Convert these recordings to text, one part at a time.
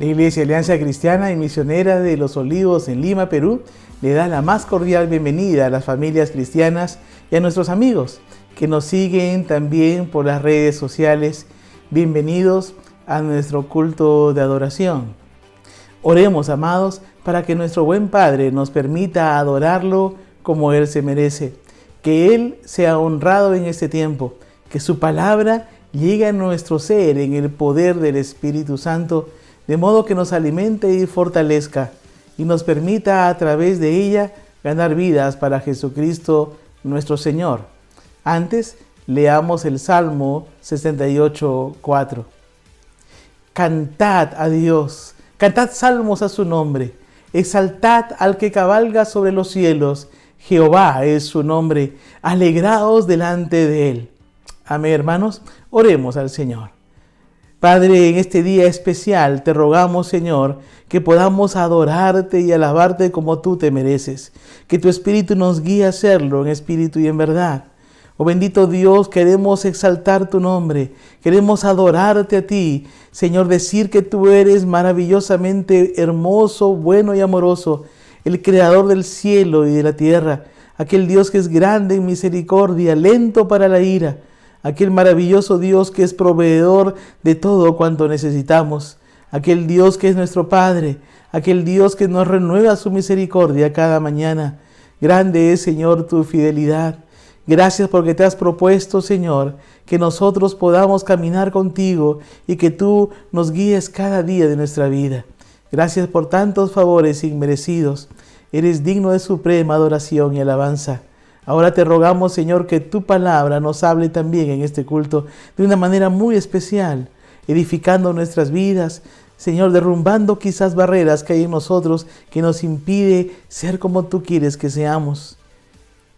Iglesia Alianza Cristiana y Misionera de los Olivos en Lima, Perú, le da la más cordial bienvenida a las familias cristianas y a nuestros amigos que nos siguen también por las redes sociales. Bienvenidos a nuestro culto de adoración. Oremos, amados, para que nuestro buen Padre nos permita adorarlo como Él se merece. Que Él sea honrado en este tiempo, que su palabra llegue a nuestro ser en el poder del Espíritu Santo, de modo que nos alimente y fortalezca y nos permita a través de ella ganar vidas para Jesucristo nuestro Señor. Antes, leamos el Salmo 68:4. Cantad a Dios, cantad salmos a su nombre, exaltad al que cabalga sobre los cielos, Jehová es su nombre, alegraos delante de él. Amén, hermanos, oremos al Señor. Padre, en este día especial te rogamos, Señor, que podamos adorarte y alabarte como tú te mereces. Que tu Espíritu nos guíe a hacerlo en espíritu y en verdad. Oh bendito Dios, queremos exaltar tu nombre, queremos adorarte a ti. Señor, decir que tú eres maravillosamente hermoso, bueno y amoroso, el creador del cielo y de la tierra, aquel Dios que es grande en misericordia, lento para la ira, aquel maravilloso Dios que es proveedor de todo cuanto necesitamos, aquel Dios que es nuestro Padre, aquel Dios que nos renueva su misericordia cada mañana. Grande es, Señor, tu fidelidad. Gracias porque te has propuesto, Señor, que nosotros podamos caminar contigo y que tú nos guíes cada día de nuestra vida. Gracias por tantos favores inmerecidos. Eres digno de suprema adoración y alabanza. Ahora te rogamos, Señor, que tu palabra nos hable también en este culto de una manera muy especial, edificando nuestras vidas, Señor, derrumbando quizás barreras que hay en nosotros que nos impide ser como tú quieres que seamos.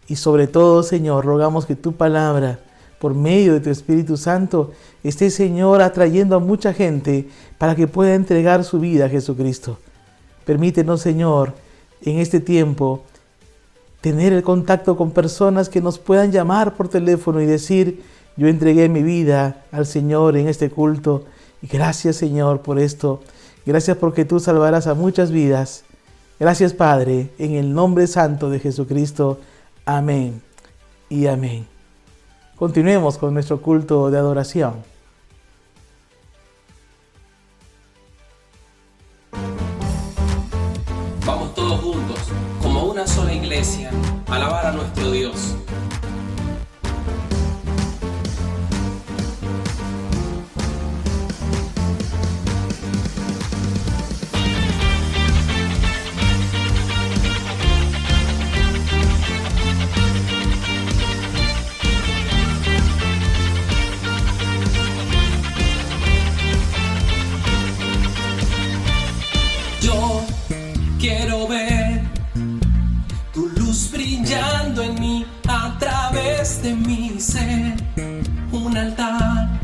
Y sobre todo, Señor, rogamos que tu palabra, por medio de tu Espíritu Santo, esté, Señor, atrayendo a mucha gente para que pueda entregar su vida a Jesucristo. Permítenos, Señor, en este tiempo, tener el contacto con personas que nos puedan llamar por teléfono y decir: yo entregué mi vida al Señor en este culto. Y gracias, Señor, por esto. Gracias porque tú salvarás a muchas vidas. Gracias, Padre, en el nombre santo de Jesucristo. Amén y amén. Continuemos con nuestro culto de adoración. Vamos todos juntos, como una sola iglesia, a alabar a nuestro Dios. Yo quiero ver tu luz brillando en mí, a través de mi ser. Un altar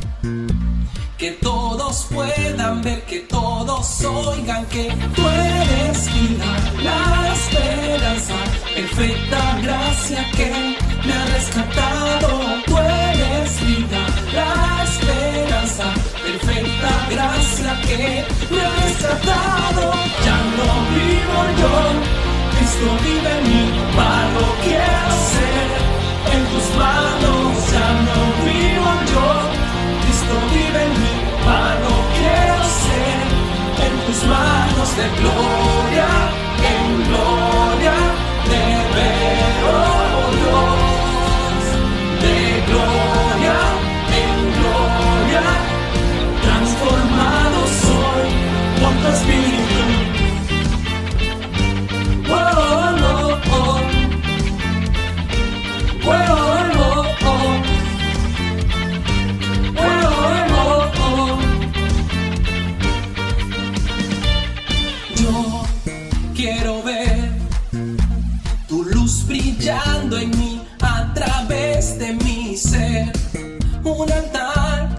que todos puedan ver, que todos oigan que tú eres vida, la esperanza, perfecta gracia que me ha rescatado. Tú eres vida, la esperanza, perfecta gracia que me ha rescatado. Ya no vivo yo, Cristo vive en mí, para quiero ser en tus manos. Ya no vivo yo, Cristo vive en mí, para quiero ser en tus manos. De gloria en gloria te veo, oh Dios, de gloria en gloria, transformado soy por tu Espíritu. Oh, oh, oh. Oh, oh, oh. Oh, oh, oh. Yo quiero ver tu luz brillando en mí, a través de mi ser. Un altar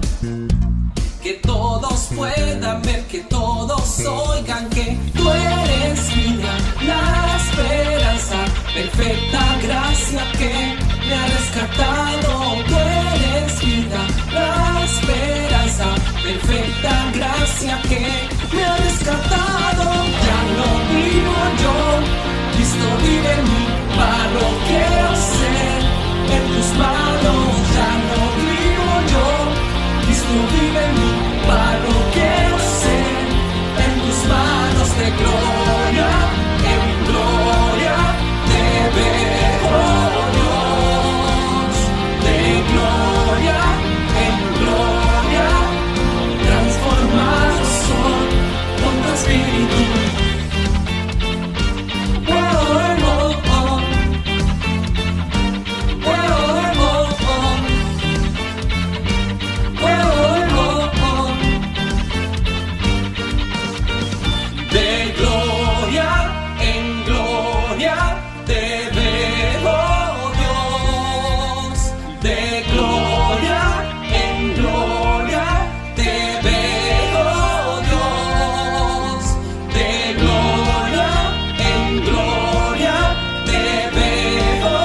que todos puedan ver, que todos oigan que tú eres vida, la esperanza, perfecta gracia que me ha rescatado. Tú eres vida, la esperanza, perfecta gracia que me ha rescatado. rescatado, ya no vivo yo, Cristo vive en mí, paro quiero ser, en tus manos ya no vivo yo, Cristo vive en mí, paro quiero ser, en tus manos de gloria, en gloria te veo Dios, de gloria en gloria, transformado soy con tu espíritu. De gloria en gloria te veo Dios, de gloria en gloria te veo Dios, de gloria en gloria te veo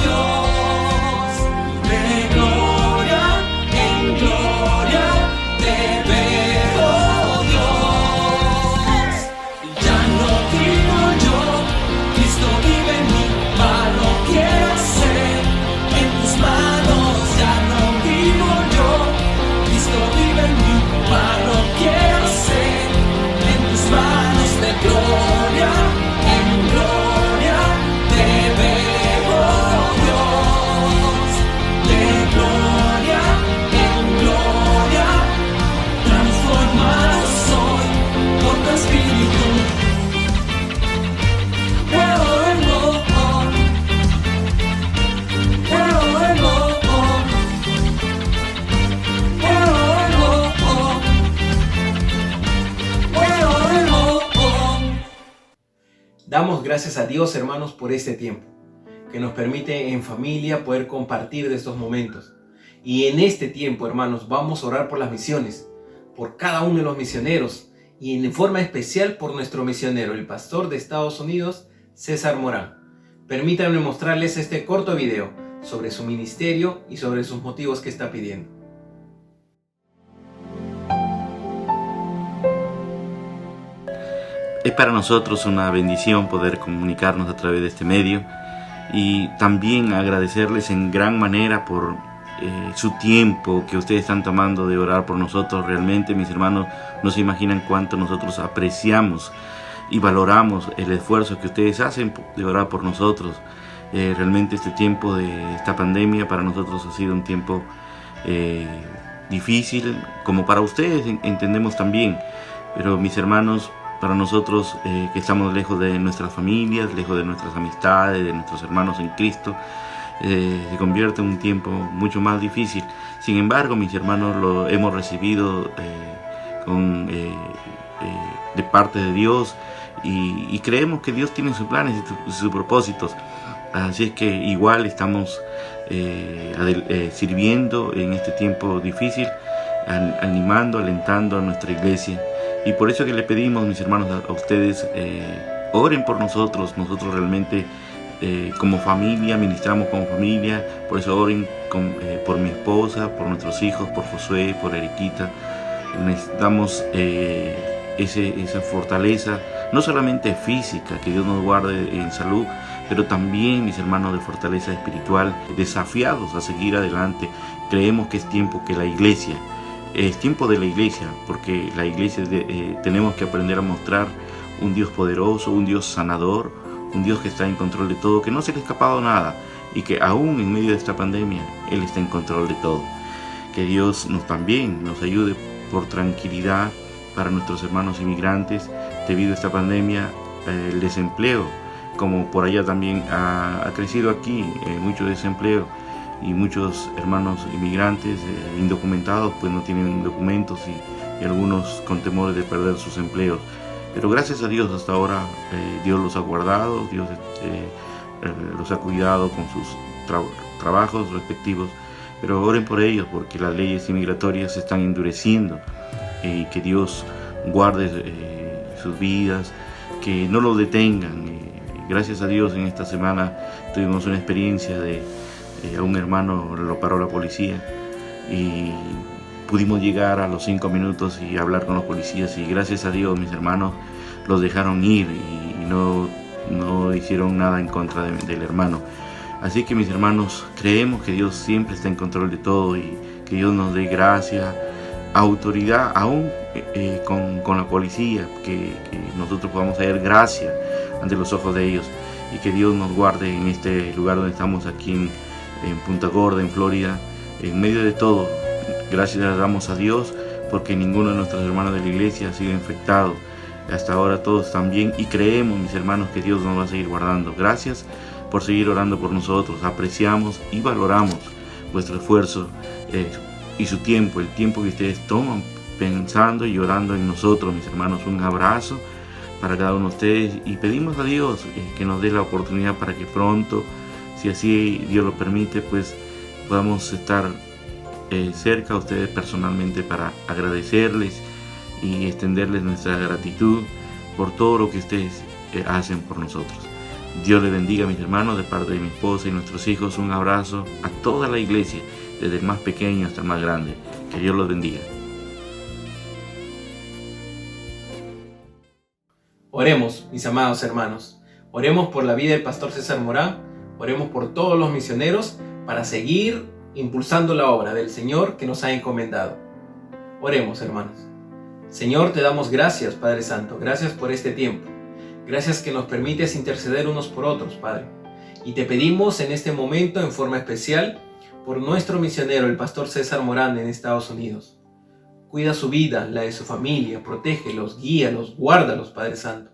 Dios, de gloria en gloria te veo Dios. Ya no vivo yo, Cristo vive en mí, paro quiero ser, en tus manos ya no vivo yo, Cristo vive en mí, paro quiero ser, en tus manos de gloria, en gloria te veo Dios, de gloria en gloria, transformado soy por tu espíritu. Damos gracias a Dios, hermanos, por este tiempo, que nos permite en familia poder compartir de estos momentos. Y en este tiempo, hermanos, vamos a orar por las misiones, por cada uno de los misioneros, y en forma especial por nuestro misionero, el pastor de Estados Unidos, César Morán. Permítanme mostrarles este corto video sobre su ministerio y sobre sus motivos que está pidiendo. Es para nosotros una bendición poder comunicarnos a través de este medio y también agradecerles en gran manera por su tiempo que ustedes están tomando de orar por nosotros. Realmente, mis hermanos, no se imaginan cuánto nosotros apreciamos y valoramos el esfuerzo que ustedes hacen de orar por nosotros. Realmente este tiempo de esta pandemia para nosotros ha sido un tiempo difícil, como para ustedes entendemos también, pero mis hermanos, para nosotros que estamos lejos de nuestras familias, lejos de nuestras amistades, de nuestros hermanos en Cristo, se convierte en un tiempo mucho más difícil. Sin embargo, mis hermanos, lo hemos recibido de parte de Dios y creemos que Dios tiene sus planes y sus propósitos. Así es que igual estamos sirviendo en este tiempo difícil, animando, alentando a nuestra iglesia. Y por eso que le pedimos, mis hermanos, a ustedes, oren por nosotros. Nosotros realmente como familia, ministramos como familia. Por eso oren por mi esposa, por nuestros hijos, por Josué, por Eriquita. Necesitamos esa fortaleza, no solamente física, que Dios nos guarde en salud, pero también, mis hermanos, de fortaleza espiritual, desafiados a seguir adelante. Creemos que es tiempo que la iglesia, es tiempo de la iglesia, porque la iglesia tenemos que aprender a mostrar un Dios poderoso, un Dios sanador, un Dios que está en control de todo, que no se le ha escapado nada y que aún en medio de esta pandemia Él está en control de todo. Que Dios también nos ayude por tranquilidad para nuestros hermanos inmigrantes. Debido a esta pandemia, el desempleo, como por allá también ha crecido aquí, mucho desempleo, y muchos hermanos inmigrantes indocumentados pues no tienen documentos y algunos con temores de perder sus empleos. Pero gracias a Dios hasta ahora Dios los ha guardado, Dios los ha cuidado con sus trabajos respectivos. Pero oren por ellos porque las leyes inmigratorias se están endureciendo y que Dios guarde sus vidas, que no los detengan. Gracias a Dios en esta semana tuvimos una experiencia de a un hermano lo paró la policía y pudimos llegar a los 5 minutos y hablar con los policías, y gracias a Dios mis hermanos los dejaron ir y no hicieron nada en contra del hermano. Así que mis hermanos, creemos que Dios siempre está en control de todo y que Dios nos dé gracia, autoridad, aún con la policía, que nosotros podamos hallar gracia ante los ojos de ellos, y que Dios nos guarde en este lugar donde estamos aquí en Punta Gorda, en Florida, en medio de todo. Gracias le damos a Dios porque ninguno de nuestros hermanos de la iglesia ha sido infectado. Hasta ahora todos están bien y creemos, mis hermanos, que Dios nos va a seguir guardando. Gracias por seguir orando por nosotros. Apreciamos y valoramos vuestro esfuerzo y su tiempo, el tiempo que ustedes toman pensando y orando en nosotros, mis hermanos. Un abrazo para cada uno de ustedes y pedimos a Dios que nos dé la oportunidad para que pronto, si así Dios lo permite, pues podamos estar cerca a ustedes personalmente para agradecerles y extenderles nuestra gratitud por todo lo que ustedes hacen por nosotros. Dios les bendiga, mis hermanos, de parte de mi esposa y nuestros hijos. Un abrazo a toda la iglesia, desde el más pequeño hasta el más grande. Que Dios los bendiga. Oremos, mis amados hermanos. Oremos por la vida del pastor César Morán. Oremos por todos los misioneros para seguir impulsando la obra del Señor que nos ha encomendado. Oremos, hermanos. Señor, te damos gracias, Padre Santo. Gracias por este tiempo. Gracias que nos permites interceder unos por otros, Padre. Y te pedimos en este momento, en forma especial, por nuestro misionero, el pastor César Morán, en Estados Unidos. Cuida su vida, la de su familia, protégelos, guíalos, guárdalos, Padre Santo.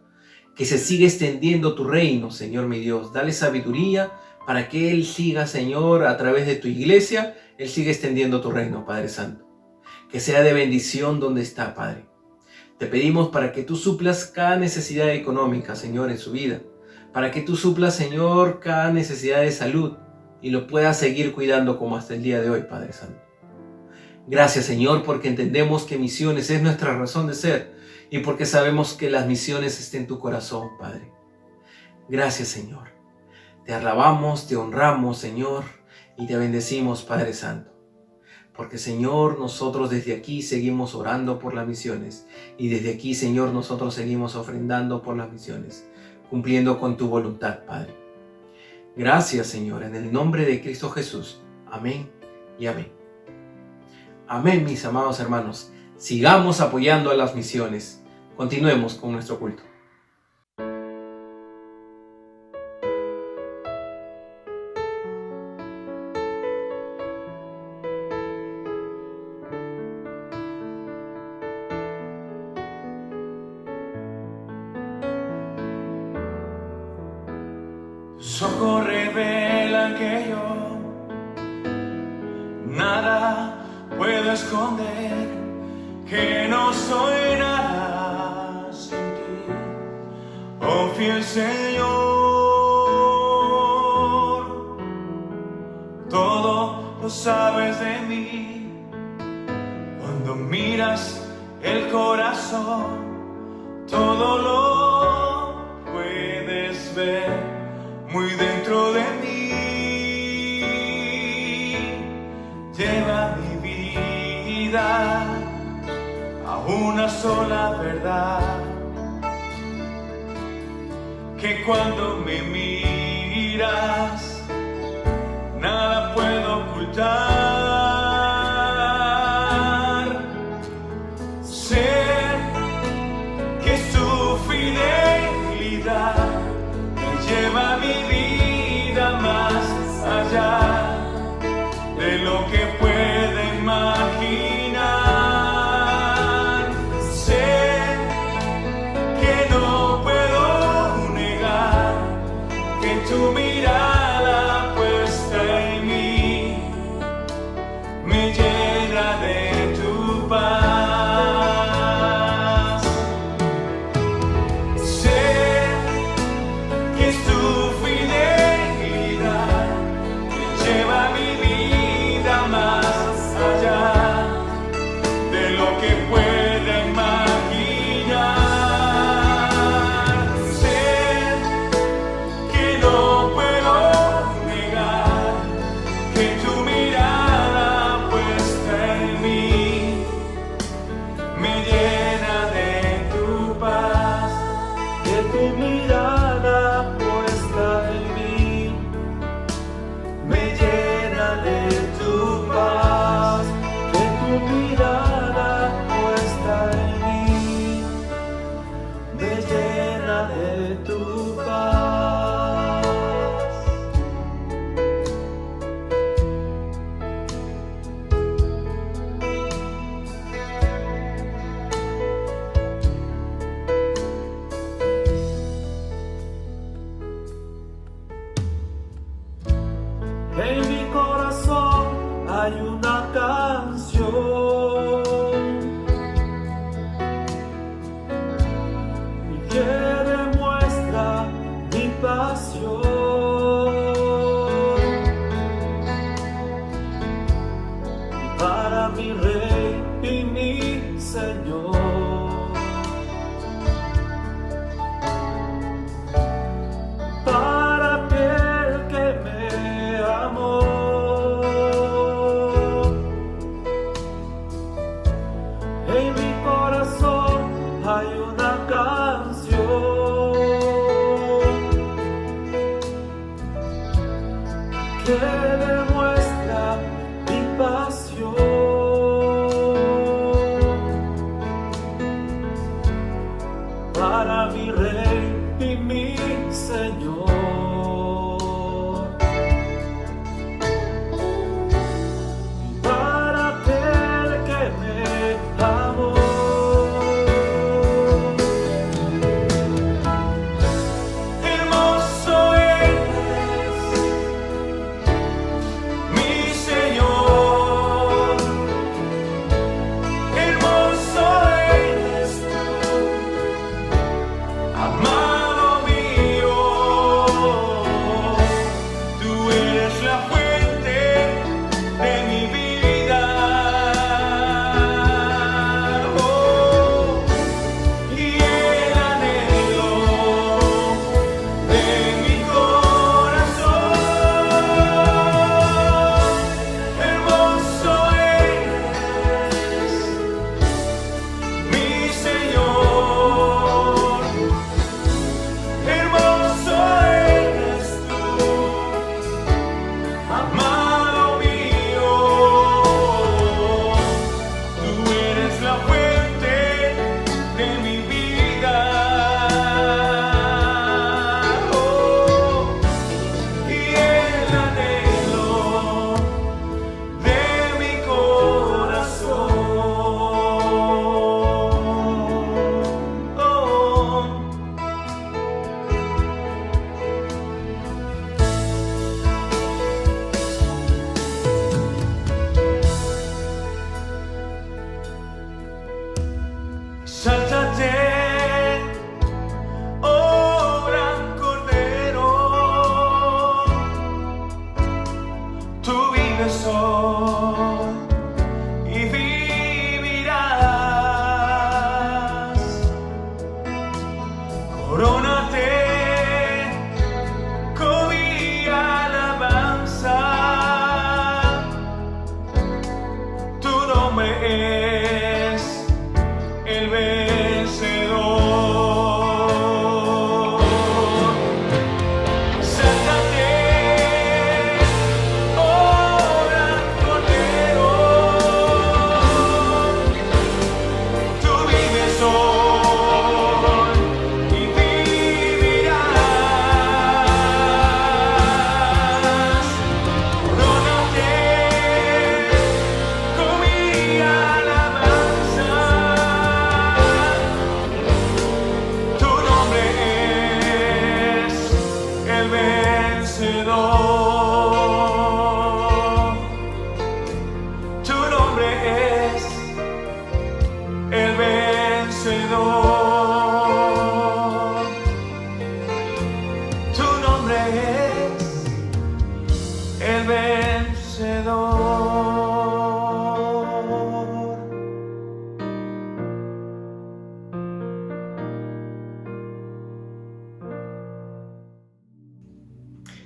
Que se siga extendiendo tu reino, Señor mi Dios. Dale sabiduría para que Él siga, Señor, a través de tu iglesia, Él siga extendiendo tu reino, Padre Santo. Que sea de bendición donde está, Padre. Te pedimos para que tú suplas cada necesidad económica, Señor, en su vida. Para que tú suplas, Señor, cada necesidad de salud y lo puedas seguir cuidando como hasta el día de hoy, Padre Santo. Gracias, Señor, porque entendemos que misiones es nuestra razón de ser y porque sabemos que las misiones están en tu corazón, Padre. Gracias, Señor. Te alabamos, te honramos, Señor, y te bendecimos, Padre Santo. Porque, Señor, nosotros desde aquí seguimos orando por las misiones. Y desde aquí, Señor, nosotros seguimos ofrendando por las misiones, cumpliendo con tu voluntad, Padre. Gracias, Señor, en el nombre de Cristo Jesús. Amén y amén. Amén, mis amados hermanos. Sigamos apoyando a las misiones. Continuemos con nuestro culto. Tus ojos revelan que yo nada puedo esconder, que no soy nada sin ti, oh fiel Señor. Todo lo sabes de mí, cuando miras el corazón, todo lo puedes ver muy dentro de mí. Lleva mi vida a una sola verdad, que cuando me miras nada puedo ocultar. Sé que su fidelidad lleva mi vida más allá de lo que puede imaginar. Sé que no puedo negar que tu mirada puesta en mí me llena de tu paz. Sé que tu fidelidad lleva mi vida más allá de lo que pueda imaginar. Sé que no puedo tu mirada puesta en mí me llena de tu paz, que tu mirada puesta en mí me llena de tu paz. En mi corazón hay una canción que demuestra mi pasión para mi Rey y mi Señor. Para aquel que me amó. En mi corazón hay una canción que demuestra mi pasión para mi Rey y mi Señor. Para aquel que me amó. Hermoso eres, mi Señor. Hermoso eres tú, amado mío. Tú eres la fuente de mi vida, y el anhelo de mi corazón. Hermoso eres, mi Señor. Hermoso eres tú, amado mío. Tú eres la fuente de mi vida, y el anhelo de mi corazón. Sáltate, oh gran Cordero, tú vives hoy y vivirás. Corónate con mi alabanza, tu nombre es el vencedor. Sáltate, oh gran Cordero, tú vives hoy y vivirás. Corónate con mi alabanza, tu nombre es el vencedor. Tu nombre es el vencedor. Tu nombre es el vencedor.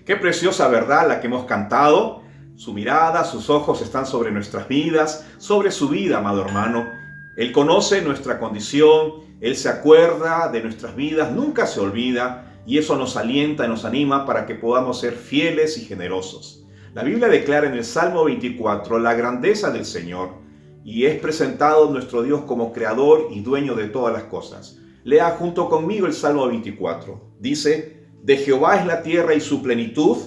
Qué preciosa verdad la que hemos cantado. Su mirada, sus ojos están sobre nuestras vidas, sobre su vida, amado hermano. Él conoce nuestra condición, Él se acuerda de nuestras vidas, nunca se olvida, y eso nos alienta y nos anima para que podamos ser fieles y generosos. La Biblia declara en el Salmo 24 la grandeza del Señor, y es presentado nuestro Dios como creador y dueño de todas las cosas. Lea junto conmigo el Salmo 24. Dice: de Jehová es la tierra y su plenitud,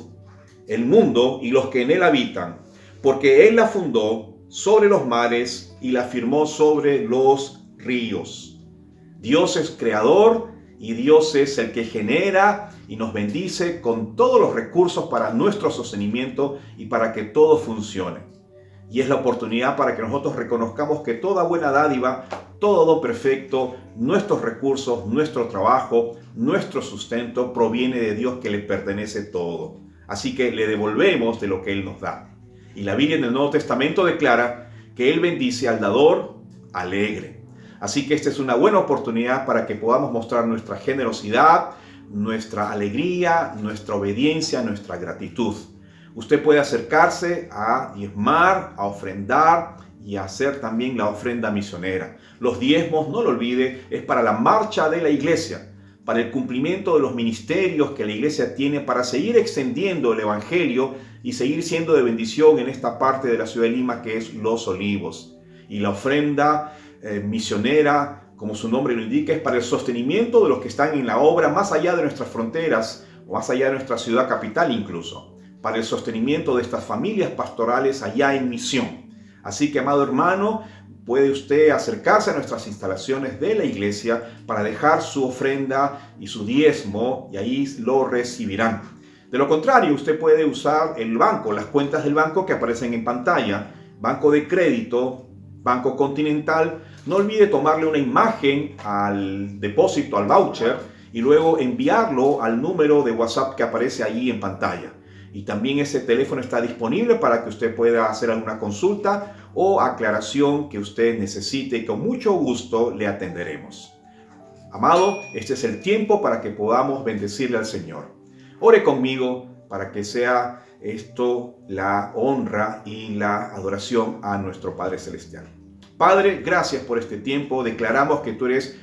el mundo y los que en él habitan, porque él la fundó sobre los mares y la firmó sobre los ríos. Dios es creador y Dios es el que genera y nos bendice con todos los recursos para nuestro sostenimiento y para que todo funcione. Y es la oportunidad para que nosotros reconozcamos que toda buena dádiva, todo don perfecto, nuestros recursos, nuestro trabajo, nuestro sustento proviene de Dios, que le pertenece todo. Así que le devolvemos de lo que Él nos da. Y la Biblia en el Nuevo Testamento declara que Él bendice al dador alegre. Así que esta es una buena oportunidad para que podamos mostrar nuestra generosidad, nuestra alegría, nuestra obediencia, nuestra gratitud. Usted puede acercarse a diezmar, a ofrendar y a hacer también la ofrenda misionera. Los diezmos, no lo olvide, es para la marcha de la iglesia, para el cumplimiento de los ministerios que la iglesia tiene, para seguir extendiendo el evangelio y seguir siendo de bendición en esta parte de la ciudad de Lima que es Los Olivos. Y la ofrenda misionera, como su nombre lo indica, es para el sostenimiento de los que están en la obra más allá de nuestras fronteras o más allá de nuestra ciudad capital incluso, para el sostenimiento de estas familias pastorales allá en misión. Así que, amado hermano, puede usted acercarse a nuestras instalaciones de la iglesia para dejar su ofrenda y su diezmo, y ahí lo recibirán. De lo contrario, usted puede usar el banco, las cuentas del banco que aparecen en pantalla, Banco de Crédito, Banco Continental. No olvide tomarle una imagen al depósito, al voucher, y luego enviarlo al número de WhatsApp que aparece allí en pantalla. Y también ese teléfono está disponible para que usted pueda hacer alguna consulta o aclaración que usted necesite, y con mucho gusto le atenderemos. Amado, este es el tiempo para que podamos bendecirle al Señor. Ore conmigo para que sea esto la honra y la adoración a nuestro Padre Celestial. Padre, gracias por este tiempo. Declaramos que tú eres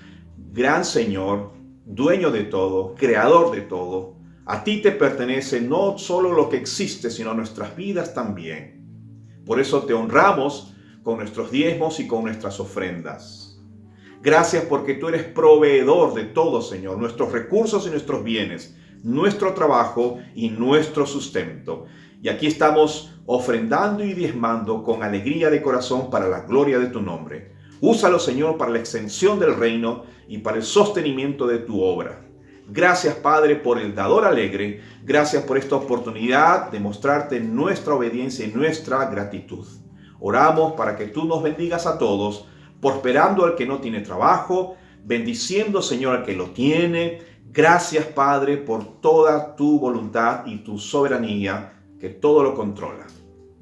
gran Señor, dueño de todo, creador de todo. A ti te pertenece no solo lo que existe, sino nuestras vidas también. Por eso te honramos con nuestros diezmos y con nuestras ofrendas. Gracias porque tú eres proveedor de todo, Señor, nuestros recursos y nuestros bienes, nuestro trabajo y nuestro sustento. Y aquí estamos ofrendando y diezmando con alegría de corazón para la gloria de tu nombre. Úsalo, Señor, para la extensión del reino y para el sostenimiento de tu obra. Gracias, Padre, por el dador alegre. Gracias por esta oportunidad de mostrarte nuestra obediencia y nuestra gratitud. Oramos para que tú nos bendigas a todos, prosperando al que no tiene trabajo, bendiciendo, Señor, al que lo tiene. Gracias, Padre, por toda tu voluntad y tu soberanía, que todo lo controla.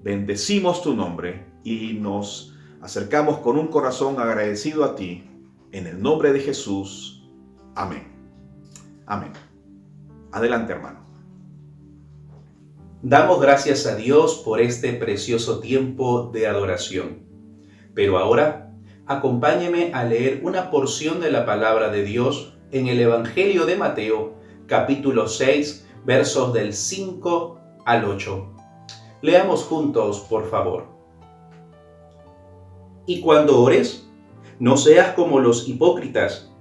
Bendecimos tu nombre y nos acercamos con un corazón agradecido a ti. En el nombre de Jesús. Amén. Amén. Adelante, hermano. Damos gracias a Dios por este precioso tiempo de adoración. Pero ahora, acompáñeme a leer una porción de la palabra de Dios en el Evangelio de Mateo, capítulo 6, versos del 5 al 8. Leamos juntos, por favor. Y cuando ores, no seas como los hipócritas,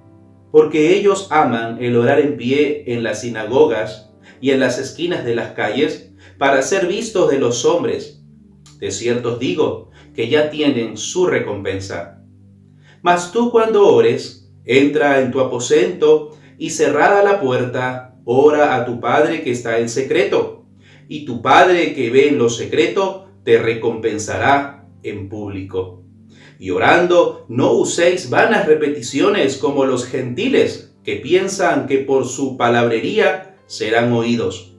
porque ellos aman el orar en pie en las sinagogas y en las esquinas de las calles para ser vistos de los hombres. De cierto os digo que ya tienen su recompensa. Mas tú cuando ores, entra en tu aposento y cerrada la puerta, ora a tu Padre que está en secreto, y tu Padre que ve en lo secreto te recompensará en público. Y orando, no uséis vanas repeticiones como los gentiles, que piensan que por su palabrería serán oídos.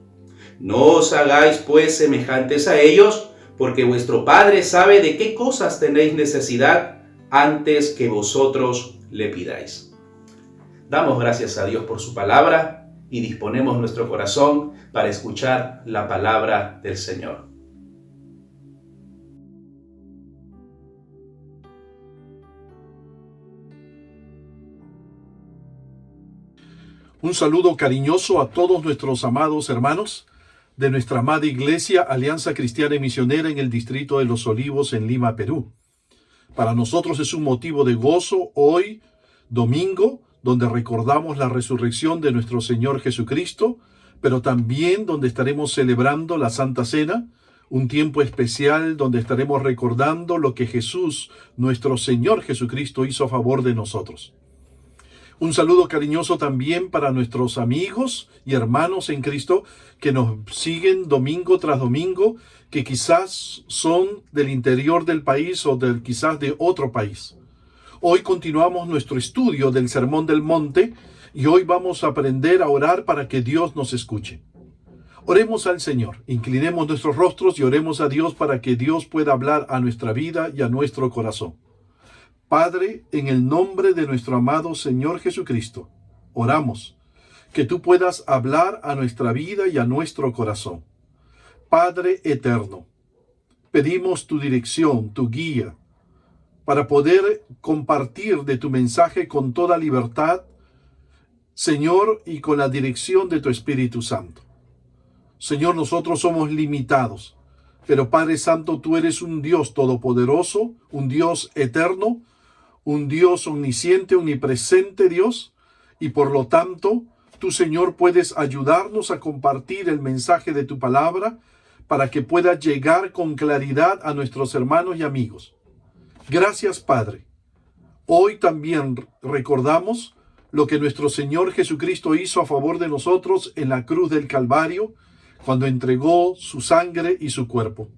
No os hagáis pues semejantes a ellos, porque vuestro Padre sabe de qué cosas tenéis necesidad antes que vosotros le pidáis. Damos gracias a Dios por su palabra y disponemos nuestro corazón para escuchar la palabra del Señor. Un saludo cariñoso a todos nuestros amados hermanos de nuestra amada Iglesia Alianza Cristiana y Misionera en el Distrito de Los Olivos en Lima, Perú. Para nosotros es un motivo de gozo hoy, domingo, donde recordamos la resurrección de nuestro Señor Jesucristo, pero también donde estaremos celebrando la Santa Cena, un tiempo especial donde estaremos recordando lo que Jesús, nuestro Señor Jesucristo, hizo a favor de nosotros. Un saludo cariñoso también para nuestros amigos y hermanos en Cristo que nos siguen domingo tras domingo, que quizás son del interior del país o quizás de otro país. Hoy continuamos nuestro estudio del Sermón del Monte y hoy vamos a aprender a orar para que Dios nos escuche. Oremos al Señor, inclinemos nuestros rostros y oremos a Dios para que Dios pueda hablar a nuestra vida y a nuestro corazón. Padre, en el nombre de nuestro amado Señor Jesucristo, oramos que tú puedas hablar a nuestra vida y a nuestro corazón. Padre eterno, pedimos tu dirección, tu guía, para poder compartir de tu mensaje con toda libertad, Señor, y con la dirección de tu Espíritu Santo. Señor, nosotros somos limitados, pero Padre Santo, tú eres un Dios todopoderoso, un Dios eterno, un Dios omnisciente, omnipresente Dios, y por lo tanto, tú, Señor, puedes ayudarnos a compartir el mensaje de tu palabra para que pueda llegar con claridad a nuestros hermanos y amigos. Gracias, Padre. Hoy también recordamos lo que nuestro Señor Jesucristo hizo a favor de nosotros en la cruz del Calvario, cuando entregó su sangre y su cuerpo.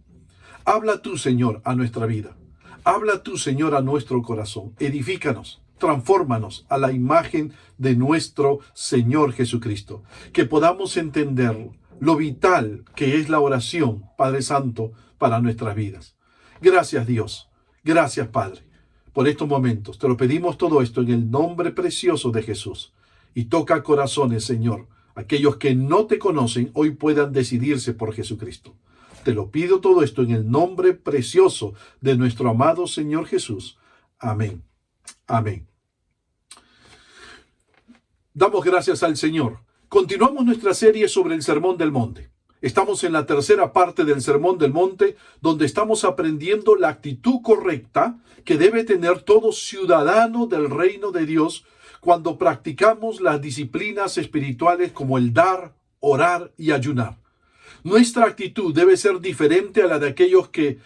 Habla tú, Señor, a nuestra vida. Habla tú, Señor, a nuestro corazón. Edifícanos, transfórmanos a la imagen de nuestro Señor Jesucristo. Que podamos entender lo vital que es la oración, Padre Santo, para nuestras vidas. Gracias, Dios. Gracias, Padre, por estos momentos. Te lo pedimos todo esto en el nombre precioso de Jesús. Y toca corazones, Señor. Aquellos que no te conocen hoy puedan decidirse por Jesucristo. Te lo pido todo esto en el nombre precioso de nuestro amado Señor Jesús. Amén. Amén. Damos gracias al Señor. Continuamos nuestra serie sobre el Sermón del Monte. Estamos en la tercera parte del Sermón del Monte, donde estamos aprendiendo la actitud correcta que debe tener todo ciudadano del reino de Dios cuando practicamos las disciplinas espirituales como el dar, orar y ayunar. Nuestra actitud debe ser diferente a la de aquellos que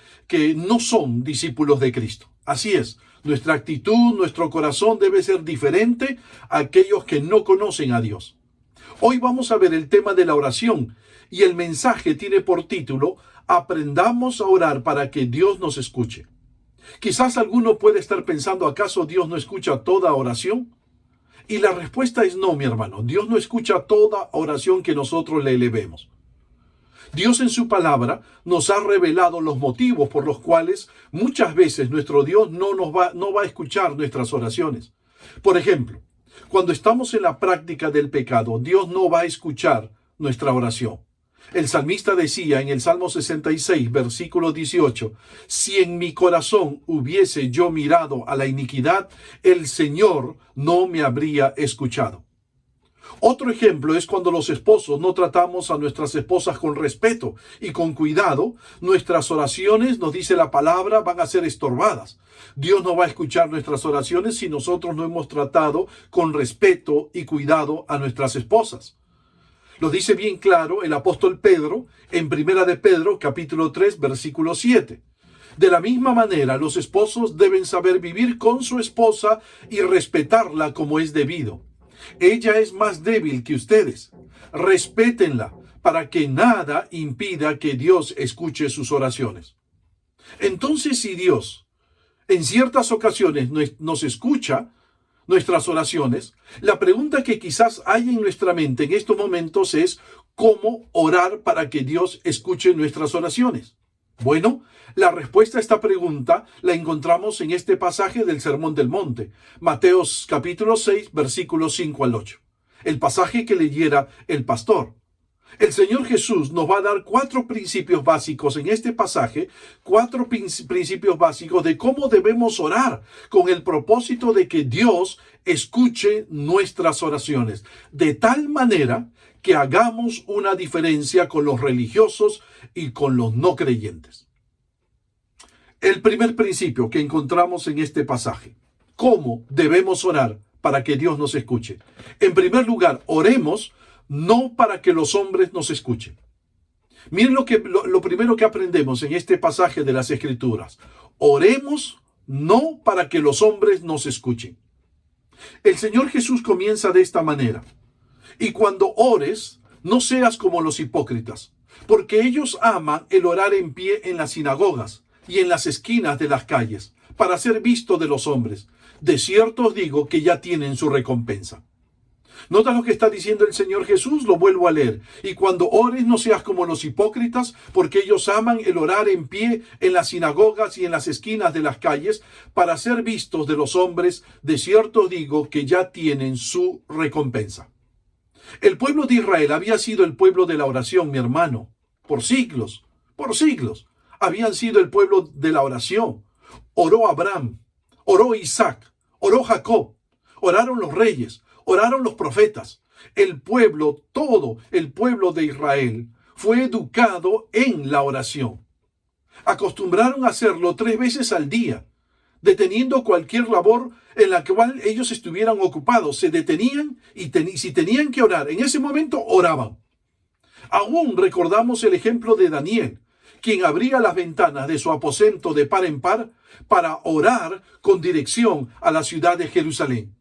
no son discípulos de Cristo. Así es, nuestra actitud, nuestro corazón debe ser diferente a aquellos que no conocen a Dios. Hoy vamos a ver el tema de la oración y el mensaje tiene por título: Aprendamos a orar para que Dios nos escuche. Quizás alguno puede estar pensando, ¿acaso Dios no escucha toda oración? Y la respuesta es no, mi hermano. Dios no escucha toda oración que nosotros le elevemos. Dios en su palabra nos ha revelado los motivos por los cuales muchas veces nuestro Dios no va a escuchar nuestras oraciones. Por ejemplo, cuando estamos en la práctica del pecado, Dios no va a escuchar nuestra oración. El salmista decía en el Salmo 66, versículo 18, si en mi corazón hubiese yo mirado a la iniquidad, el Señor no me habría escuchado. Otro ejemplo es cuando los esposos no tratamos a nuestras esposas con respeto y con cuidado, nuestras oraciones, nos dice la palabra, van a ser estorbadas. Dios no va a escuchar nuestras oraciones si nosotros no hemos tratado con respeto y cuidado a nuestras esposas. Lo dice bien claro el apóstol Pedro en 1 de Pedro, capítulo 3, versículo 7. De la misma manera, los esposos deben saber vivir con su esposa y respetarla como es debido. Ella es más débil que ustedes. Respétenla para que nada impida que Dios escuche sus oraciones. Entonces, si Dios en ciertas ocasiones nos escucha nuestras oraciones, la pregunta que quizás hay en nuestra mente en estos momentos es ¿cómo orar para que Dios escuche nuestras oraciones? Bueno, la respuesta a esta pregunta la encontramos en este pasaje del Sermón del Monte, Mateo capítulo 6, versículos 5 al 8. El pasaje que leyera el pastor. El Señor Jesús nos va a dar 4 principios básicos en este pasaje, 4 principios básicos de cómo debemos orar con el propósito de que Dios escuche nuestras oraciones, de tal manera que hagamos una diferencia con los religiosos y con los no creyentes. El primer principio que encontramos en este pasaje, ¿cómo debemos orar para que Dios nos escuche? En primer lugar, oremos no para que los hombres nos escuchen. Miren lo primero que aprendemos en este pasaje de las Escrituras. Oremos no para que los hombres nos escuchen. El Señor Jesús comienza de esta manera. Y cuando ores, no seas como los hipócritas, porque ellos aman el orar en pie en las sinagogas y en las esquinas de las calles, para ser visto de los hombres. De cierto os digo que ya tienen su recompensa. ¿Nota lo que está diciendo el Señor Jesús? Lo vuelvo a leer. Y cuando ores, no seas como los hipócritas, porque ellos aman el orar en pie en las sinagogas y en las esquinas de las calles, para ser vistos de los hombres. De cierto os digo que ya tienen su recompensa. El pueblo de Israel había sido el pueblo de la oración, mi hermano, por siglos. Habían sido el pueblo de la oración. Oró Abraham, oró Isaac, oró Jacob, oraron los reyes, oraron los profetas. El pueblo, todo el pueblo de Israel, fue educado en la oración. Acostumbraron a hacerlo 3 veces al día, deteniendo cualquier labor en la cual ellos estuvieran ocupados. Se detenían y si tenían que orar, en ese momento oraban. Aún recordamos el ejemplo de Daniel, quien abría las ventanas de su aposento de par en par para orar con dirección a la ciudad de Jerusalén.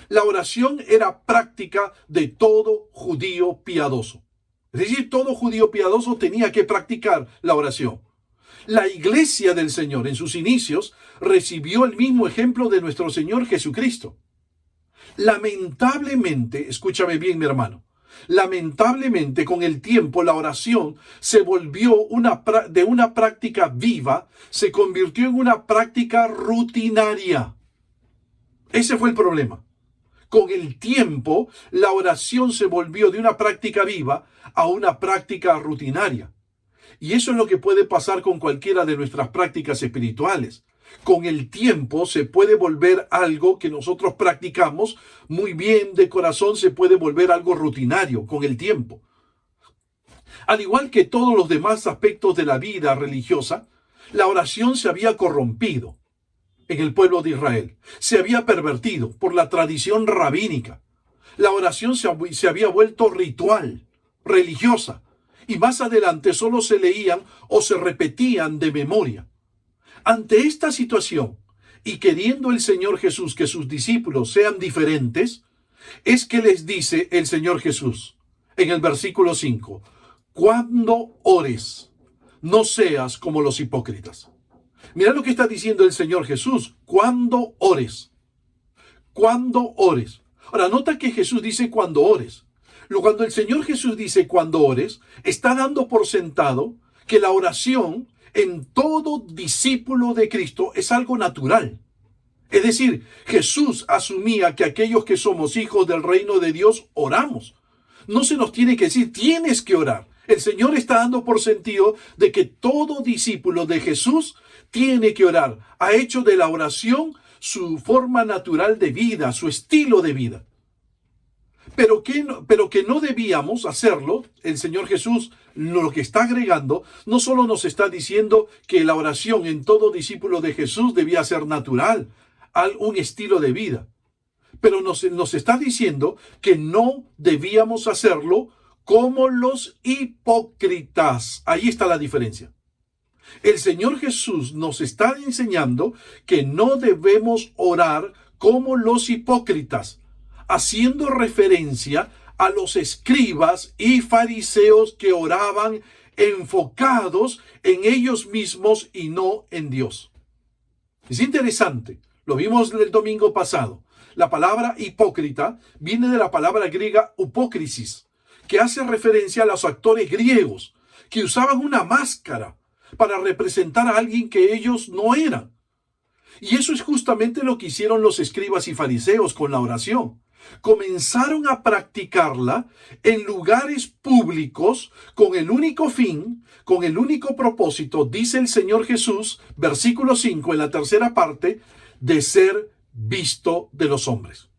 La oración era práctica de todo judío piadoso. Es decir, todo judío piadoso tenía que practicar la oración. La iglesia del Señor en sus inicios recibió el mismo ejemplo de nuestro Señor Jesucristo. Lamentablemente, escúchame bien, mi hermano, lamentablemente con el tiempo la oración se volvió de una práctica viva, se convirtió en una práctica rutinaria. Ese fue el problema. Con el tiempo, la oración se volvió de una práctica viva a una práctica rutinaria. Y eso es lo que puede pasar con cualquiera de nuestras prácticas espirituales. Con el tiempo se puede volver algo que nosotros practicamos muy bien de corazón, se puede volver algo rutinario con el tiempo. Al igual que todos los demás aspectos de la vida religiosa, la oración se había corrompido en el pueblo de Israel. Se había pervertido por la tradición rabínica. La oración se había vuelto ritual, religiosa, y más adelante solo se leían o se repetían de memoria. Ante esta situación, y queriendo el Señor Jesús que sus discípulos sean diferentes, es que les dice el Señor Jesús en el versículo 5, cuando ores, no seas como los hipócritas. Mira lo que está diciendo el Señor Jesús, cuando ores. Cuando ores. Ahora, nota que Jesús dice cuando ores. Cuando el Señor Jesús dice cuando ores, está dando por sentado que la oración en todo discípulo de Cristo es algo natural. Es decir, Jesús asumía que aquellos que somos hijos del reino de Dios oramos. No se nos tiene que decir, tienes que orar. El Señor está dando por sentido de que todo discípulo de Jesús tiene que orar. Ha hecho de la oración su forma natural de vida, su estilo de vida. Pero que no debíamos hacerlo. El Señor Jesús lo que está agregando, no solo nos está diciendo que la oración en todo discípulo de Jesús debía ser natural, un estilo de vida, pero nos está diciendo que no debíamos hacerlo como los hipócritas. Ahí está la diferencia. El Señor Jesús nos está enseñando que no debemos orar como los hipócritas, haciendo referencia a los escribas y fariseos que oraban enfocados en ellos mismos y no en Dios. Es interesante, lo vimos el domingo pasado. La palabra hipócrita viene de la palabra griega upócrisis, que hace referencia a los actores griegos que usaban una máscara para representar a alguien que ellos no eran. Y eso es justamente lo que hicieron los escribas y fariseos con la oración. comenzaron a practicarla en lugares públicos con el único fin, con el único propósito, dice el Señor Jesús, versículo 5 en la tercera parte, de ser visto de los hombres.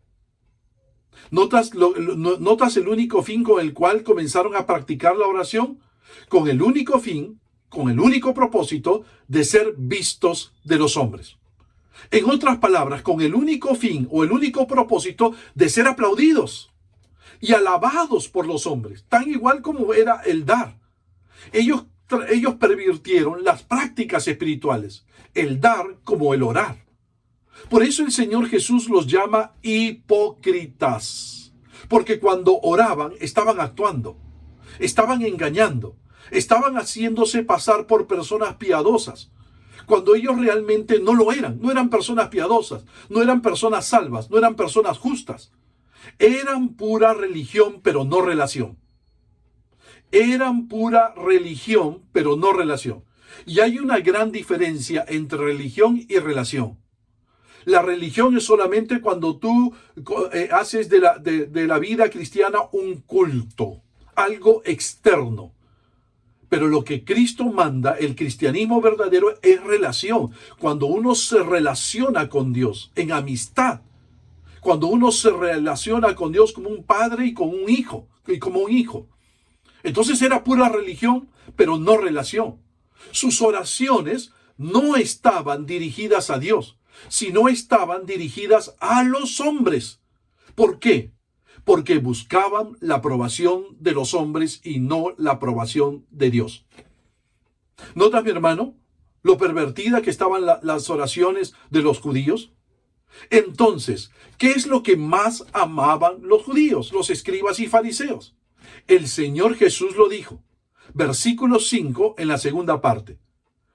¿Notas el único fin con el cual comenzaron a practicar la oración? Con el único fin, con el único propósito de ser vistos de los hombres. En otras palabras, con el único fin o el único propósito de ser aplaudidos y alabados por los hombres, tan igual como era el dar. Ellos pervirtieron las prácticas espirituales, el dar como el orar. Por eso el Señor Jesús los llama hipócritas, porque cuando oraban estaban actuando, estaban engañando, estaban haciéndose pasar por personas piadosas, cuando ellos realmente no lo eran. No eran personas piadosas, no eran personas salvas, no eran personas justas. Eran pura religión, pero no relación. Eran pura religión, pero no relación. Y hay una gran diferencia entre religión y relación. La religión es solamente cuando tú haces de la vida cristiana un culto, algo externo. Pero lo que Cristo manda, el cristianismo verdadero, es relación. Cuando uno se relaciona con Dios en amistad, cuando uno se relaciona con Dios como un padre y como un hijo. Entonces era pura religión, pero no relación. Sus oraciones no estaban dirigidas a Dios, sino estaban dirigidas a los hombres. ¿Por qué? Porque buscaban la aprobación de los hombres y no la aprobación de Dios. ¿Notas, mi hermano, lo pervertida que estaban las oraciones de los judíos? Entonces, ¿qué es lo que más amaban los judíos, los escribas y fariseos? El Señor Jesús lo dijo. Versículo 5 en la segunda parte.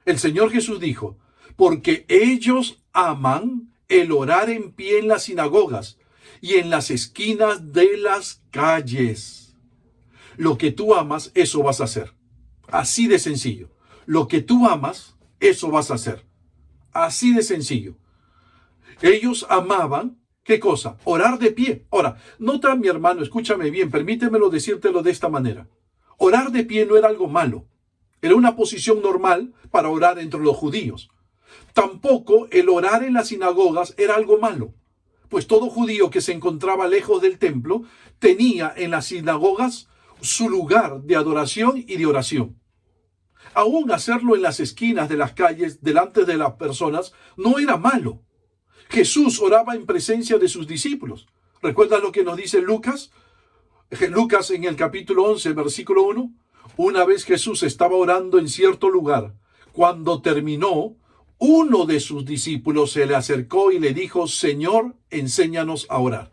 El Señor Jesús dijo, porque ellos aman el orar en pie en las sinagogas y en las esquinas de las calles. Lo que tú amas, eso vas a hacer. Así de sencillo. Lo que tú amas, eso vas a hacer. Así de sencillo. Ellos amaban, ¿qué cosa? Orar de pie. Ahora, nota, mi hermano, escúchame bien, permítemelo decírtelo de esta manera. Orar de pie no era algo malo. Era una posición normal para orar entre los judíos. Tampoco el orar en las sinagogas era algo malo, pues todo judío que se encontraba lejos del templo tenía en las sinagogas su lugar de adoración y de oración. Aún hacerlo en las esquinas de las calles, delante de las personas, no era malo. Jesús oraba en presencia de sus discípulos. ¿Recuerdas lo que nos dice Lucas? Lucas en el capítulo 11, versículo 1. Una vez Jesús estaba orando en cierto lugar. Cuando terminó, uno de sus discípulos se le acercó y le dijo, Señor, enséñanos a orar.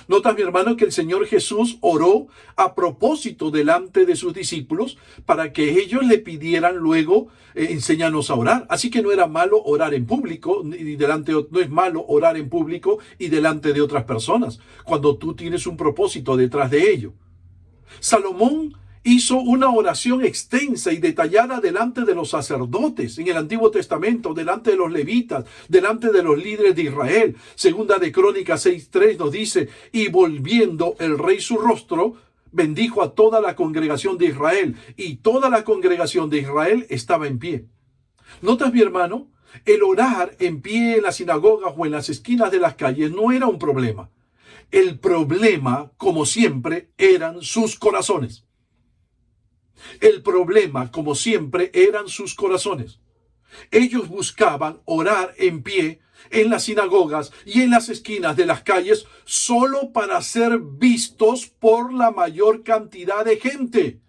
¿Notas, mi hermano, que el Señor Jesús oró a propósito delante de sus discípulos para que ellos le pidieran luego, enséñanos a orar? Así que no era malo orar en público, no es malo orar en público y delante de otras personas, cuando tú tienes un propósito detrás de ello. Salomón hizo una oración extensa y detallada delante de los sacerdotes en el Antiguo Testamento, delante de los levitas, delante de los líderes de Israel. Segunda de Crónicas 6:3 nos dice, y volviendo el rey su rostro, bendijo a toda la congregación de Israel, y toda la congregación de Israel estaba en pie. ¿Notas, mi hermano? El orar en pie en las sinagogas o en las esquinas de las calles no era un problema. El problema, como siempre, eran sus corazones. El problema, como siempre, eran sus corazones. Ellos buscaban orar en pie en las sinagogas y en las esquinas de las calles solo para ser vistos por la mayor cantidad de gente,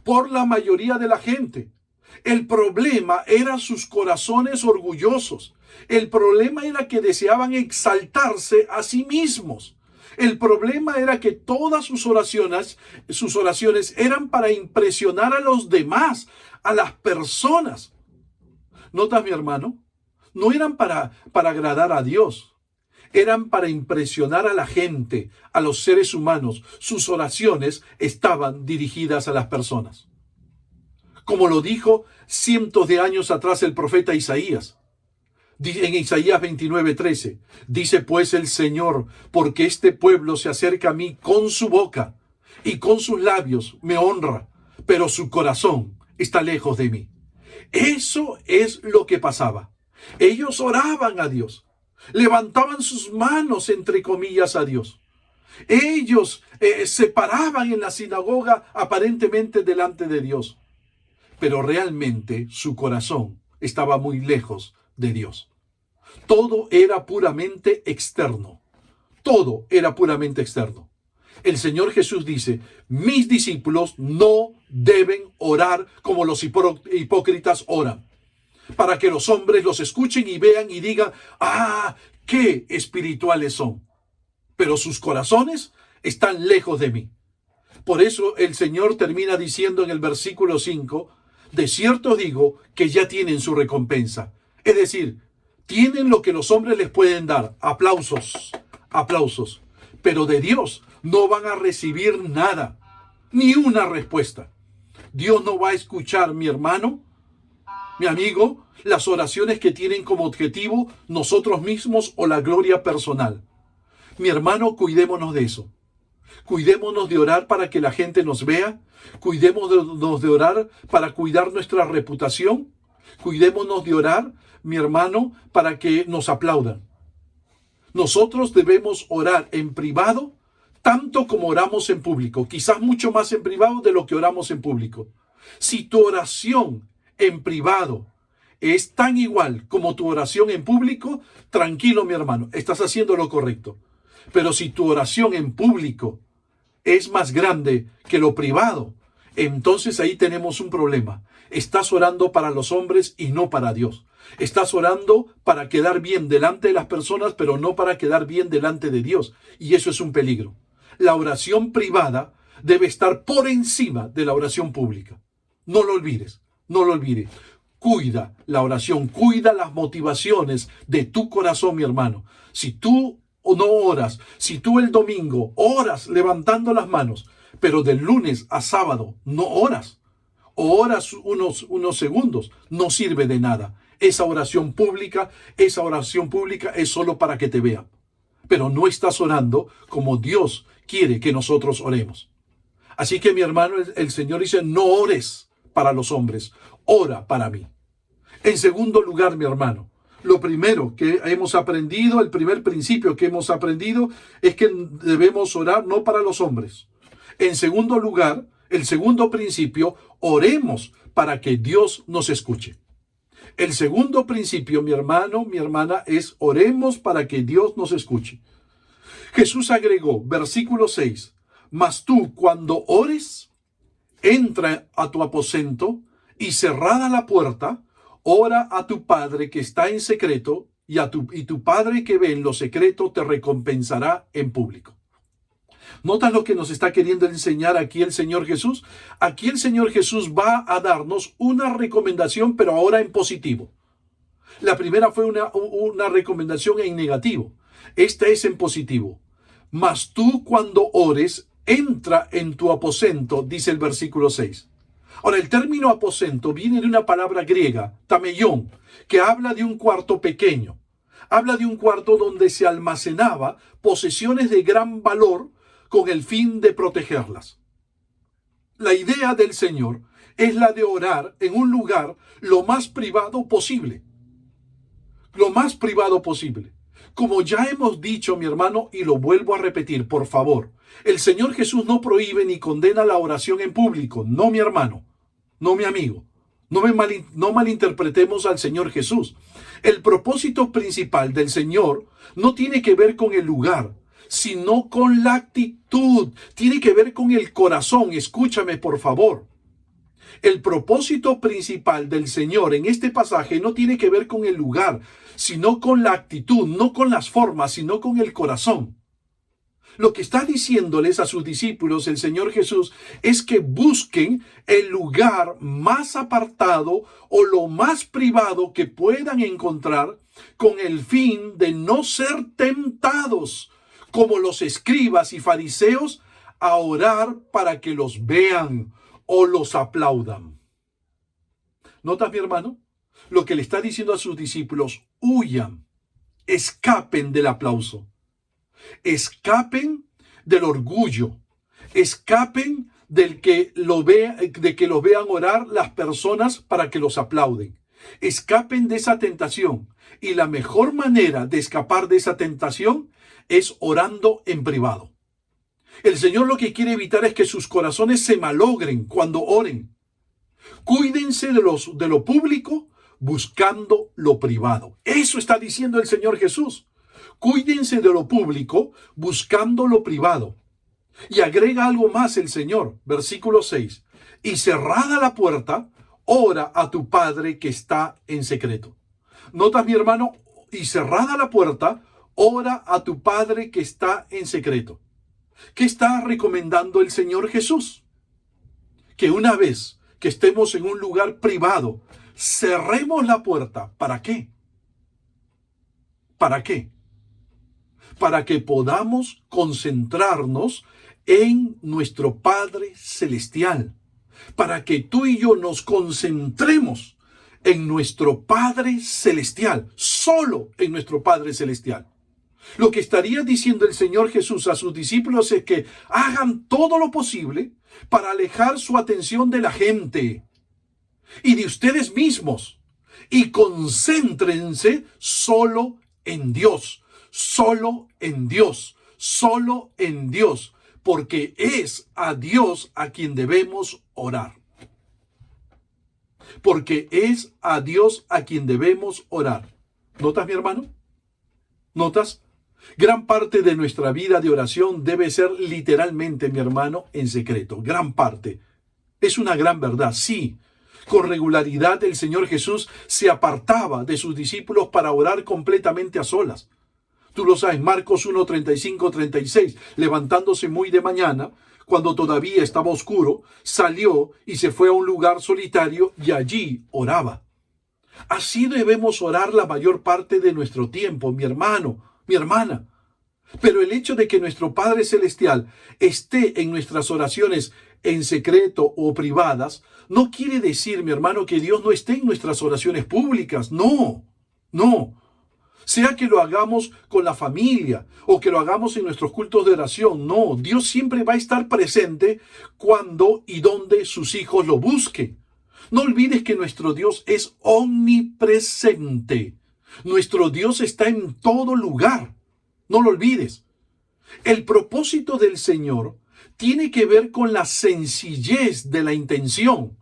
por la mayoría de la gente. El problema eran sus corazones orgullosos. El problema era que deseaban exaltarse a sí mismos. El problema era que todas sus oraciones eran para impresionar a los demás, a las personas. ¿Notas, mi hermano? No eran para agradar a Dios. Eran para impresionar a la gente, a los seres humanos. Sus oraciones estaban dirigidas a las personas. Como lo dijo cientos de años atrás el profeta Isaías. En Isaías 29:13, dice pues el Señor, porque este pueblo se acerca a mí con su boca y con sus labios me honra, pero su corazón está lejos de mí. Eso es lo que pasaba. Ellos oraban a Dios, levantaban sus manos, entre comillas, a Dios. Ellos se paraban en la sinagoga aparentemente delante de Dios, pero realmente su corazón estaba muy lejos de Dios. Todo era puramente externo. Todo era puramente externo. El Señor Jesús dice, mis discípulos no deben orar como los hipócritas oran, para que los hombres los escuchen y vean y digan, qué espirituales son, pero sus corazones están lejos de mí. Por eso el Señor termina diciendo en el versículo 5, de cierto os digo que ya tienen su recompensa. Es decir, tienen lo que los hombres les pueden dar, aplausos, pero de Dios no van a recibir nada, ni una respuesta. Dios no va a escuchar, mi hermano, mi amigo, las oraciones que tienen como objetivo nosotros mismos o la gloria personal. Mi hermano, cuidémonos de eso. Cuidémonos de orar para que la gente nos vea. Cuidémonos de orar para cuidar nuestra reputación. Cuidémonos de orar, mi hermano, para que nos aplaudan. Nosotros debemos orar en privado tanto como oramos en público. Quizás mucho más en privado de lo que oramos en público. Si tu oración en privado es tan igual como tu oración en público, tranquilo, mi hermano, estás haciendo lo correcto. Pero si tu oración en público es más grande que lo privado, entonces ahí tenemos un problema. Estás orando para los hombres y no para Dios. Estás orando para quedar bien delante de las personas, pero no para quedar bien delante de Dios. Y eso es un peligro. La oración privada debe estar por encima de la oración pública. No lo olvides, no lo olvides. Cuida la oración, cuida las motivaciones de tu corazón, mi hermano. Si tú no oras, si tú el domingo oras levantando las manos, pero del lunes a sábado no oras, o oras unos segundos, no sirve de nada. Esa oración pública es solo para que te vean. Pero no estás orando como Dios quiere que nosotros oremos. Así que, mi hermano, el Señor dice, no ores para los hombres, ora para mí. En segundo lugar, mi hermano, lo primero que hemos aprendido, el primer principio que hemos aprendido es que debemos orar no para los hombres. En segundo lugar, el segundo principio, oremos para que Dios nos escuche. El segundo principio, mi hermano, mi hermana, es oremos para que Dios nos escuche. Jesús agregó, versículo 6, mas tú cuando ores, entra a tu aposento y cerrada la puerta, ora a tu Padre que está en secreto y tu Padre que ve en lo secreto te recompensará en público. ¿Notas lo que nos está queriendo enseñar aquí el Señor Jesús? Aquí el Señor Jesús va a darnos una recomendación, pero ahora en positivo. La primera fue una recomendación en negativo. Esta es en positivo. Mas tú cuando ores, entra en tu aposento, dice el versículo 6. Ahora, el término aposento viene de una palabra griega, tameión, que habla de un cuarto pequeño. Habla de un cuarto donde se almacenaba posesiones de gran valor con el fin de protegerlas. La idea del Señor es la de orar en un lugar lo más privado posible. Lo más privado posible. Como ya hemos dicho, mi hermano, y lo vuelvo a repetir, por favor, el Señor Jesús no prohíbe ni condena la oración en público. No, mi hermano, no, mi amigo. No malinterpretemos al Señor Jesús. El propósito principal del Señor no tiene que ver con el lugar, sino con la actitud. Tiene que ver con el corazón. Escúchame, por favor. El propósito principal del Señor en este pasaje no tiene que ver con el lugar, sino con la actitud, no con las formas, sino con el corazón. Lo que está diciéndoles a sus discípulos el Señor Jesús es que busquen el lugar más apartado o lo más privado que puedan encontrar con el fin de no ser tentados como los escribas y fariseos a orar para que los vean o los aplaudan. ¿Notas, mi hermano? Lo que le está diciendo a sus discípulos, huyan, escapen del aplauso, escapen del orgullo, escapen de que los vean orar las personas para que los aplauden. Escapen de esa tentación. Y la mejor manera de escapar de esa tentación es orando en privado. El Señor lo que quiere evitar es que sus corazones se malogren cuando oren. Cuídense de lo público buscando lo privado. Eso está diciendo el Señor Jesús. Cuídense de lo público buscando lo privado. Y agrega algo más el Señor, versículo 6. Y cerrada la puerta, ora a tu Padre que está en secreto. ¿Notas, mi hermano? Y cerrada la puerta, ora a tu Padre que está en secreto. ¿Qué está recomendando el Señor Jesús? Que una vez que estemos en un lugar privado, cerremos la puerta. ¿Para qué? ¿Para qué? Para que podamos concentrarnos en nuestro Padre Celestial. Para que tú y yo nos concentremos en nuestro Padre Celestial. Solo en nuestro Padre Celestial. Lo que estaría diciendo el Señor Jesús a sus discípulos es que hagan todo lo posible para alejar su atención de la gente y de ustedes mismos y concéntrense solo en Dios, solo en Dios, solo en Dios, porque es a Dios a quien debemos orar. Porque es a Dios a quien debemos orar. ¿Notas, mi hermano? ¿Notas? Gran parte de nuestra vida de oración debe ser literalmente, mi hermano, en secreto. Gran parte. Es una gran verdad, sí. Con regularidad el Señor Jesús se apartaba de sus discípulos para orar completamente a solas. Tú lo sabes, Marcos 1, 35, 36. Levantándose muy de mañana, cuando todavía estaba oscuro, salió y se fue a un lugar solitario y allí oraba. Así debemos orar la mayor parte de nuestro tiempo, mi hermano, mi hermana. Pero el hecho de que nuestro Padre Celestial esté en nuestras oraciones en secreto o privadas, no quiere decir, mi hermano, que Dios no esté en nuestras oraciones públicas. No, no. Sea que lo hagamos con la familia o que lo hagamos en nuestros cultos de oración. No, Dios siempre va a estar presente cuando y donde sus hijos lo busquen. No olvides que nuestro Dios es omnipresente. Nuestro Dios está en todo lugar. No lo olvides. El propósito del Señor tiene que ver con la sencillez de la intención.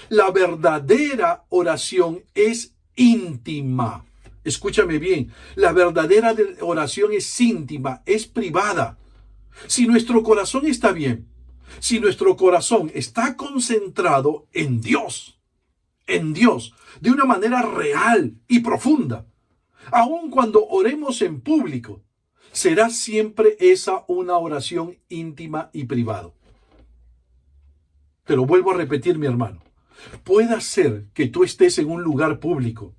La verdadera oración es íntima. Escúchame bien. La verdadera oración es íntima, es privada. Si nuestro corazón está bien, si nuestro corazón está concentrado en Dios, de una manera real y profunda, aun cuando oremos en público, será siempre esa una oración íntima y privada. Te lo vuelvo a repetir, mi hermano. Puede ser que tú estés en un lugar público,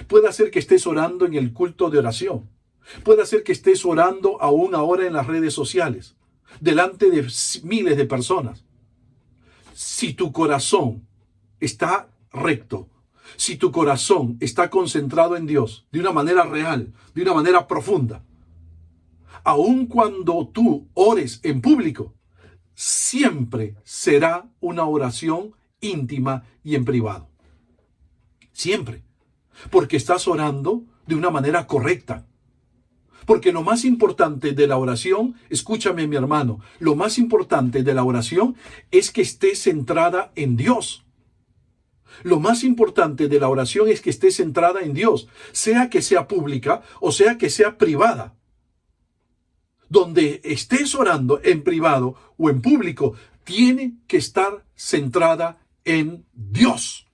puede ser que estés orando en el culto de oración, puede ser que estés orando aún ahora en las redes sociales, delante de miles de personas. Si tu corazón está recto, si tu corazón está concentrado en Dios de una manera real, de una manera profunda, aun cuando tú ores en público, siempre será una oración íntima y en privado. Siempre. Porque estás orando de una manera correcta. Porque lo más importante de la oración, escúchame, mi hermano, lo más importante de la oración es que esté centrada en Dios. Lo más importante de la oración es que esté centrada en Dios, sea que sea pública o sea que sea privada. Donde estés orando en privado o en público, tiene que estar centrada en Dios.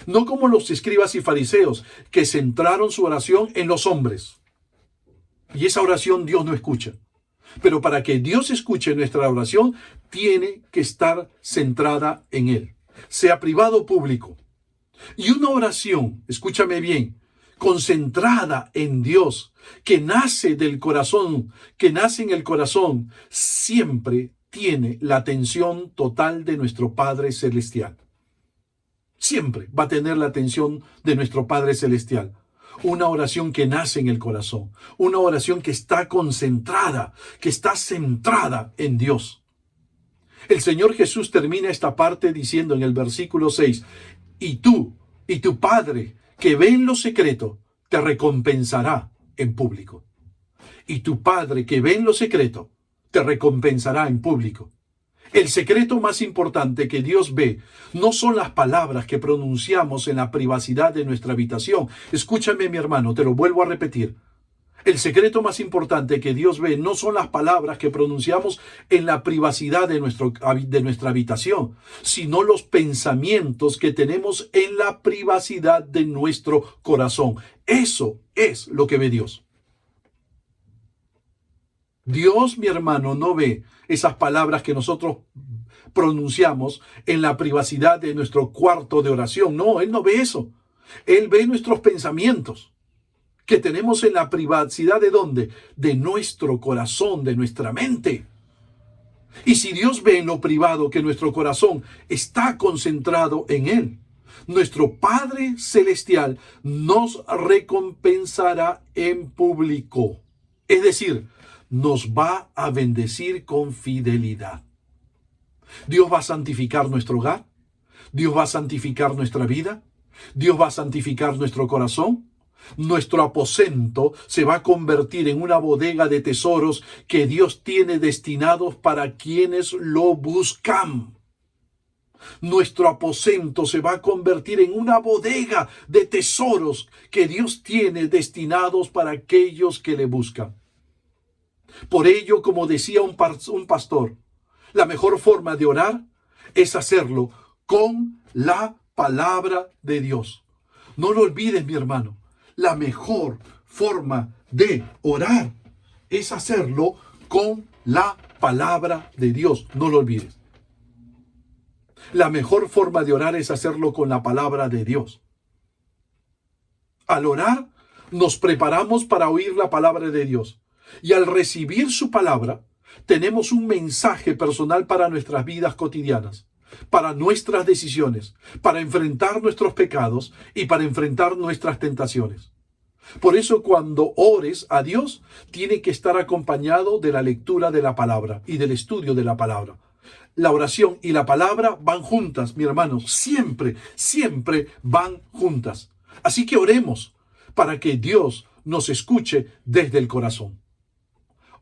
No como los escribas y fariseos que centraron su oración en los hombres. Y esa oración Dios no escucha. Pero para que Dios escuche nuestra oración, tiene que estar centrada en Él, sea privado o público. Y una oración, escúchame bien, concentrada en Dios, que nace del corazón, que nace en el corazón, siempre tiene la atención total de nuestro Padre Celestial. Siempre va a tener la atención de nuestro Padre Celestial. una oración que nace en el corazón, una oración que está concentrada, que está centrada en Dios. El Señor Jesús termina esta parte diciendo en el versículo 6, y tú y tu Padre que ve en lo secreto, te recompensará en público. Y tu Padre que ve en lo secreto, te recompensará en público. El secreto más importante que Dios ve no son las palabras que pronunciamos en la privacidad de nuestra habitación. Escúchame, mi hermano, te lo vuelvo a repetir. El secreto más importante que Dios ve no son las palabras que pronunciamos en la privacidad de nuestra habitación, sino los pensamientos que tenemos en la privacidad de nuestro corazón. Eso es lo que ve Dios. Dios, mi hermano, no ve esas palabras que nosotros pronunciamos en la privacidad de nuestro cuarto de oración. No, Él no ve eso. Él ve nuestros pensamientos que tenemos en la privacidad ¿de dónde? De nuestro corazón, de nuestra mente. Y si Dios ve en lo privado que nuestro corazón está concentrado en Él, nuestro Padre Celestial nos recompensará en público. Es decir, nos va a bendecir con fidelidad. Dios va a santificar nuestro hogar. Dios va a santificar nuestra vida. Dios va a santificar nuestro corazón. Nuestro aposento se va a convertir en una bodega de tesoros que Dios tiene destinados para quienes lo buscan. Nuestro aposento se va a convertir en una bodega de tesoros que Dios tiene destinados para aquellos que le buscan. Por ello, como decía un pastor, la mejor forma de orar es hacerlo con la palabra de Dios. No lo olvides, mi hermano. La mejor forma de orar es hacerlo con la palabra de Dios. No lo olvides. La mejor forma de orar es hacerlo con la palabra de Dios. Al orar, nos preparamos para oír la palabra de Dios. Y al recibir su palabra, tenemos un mensaje personal para nuestras vidas cotidianas, para nuestras decisiones, para enfrentar nuestros pecados y para enfrentar nuestras tentaciones. Por eso cuando ores a Dios, tiene que estar acompañado de la lectura de la palabra y del estudio de la palabra. La oración y la palabra van juntas, mi hermano, siempre, siempre van juntas. Así que oremos para que Dios nos escuche desde el corazón.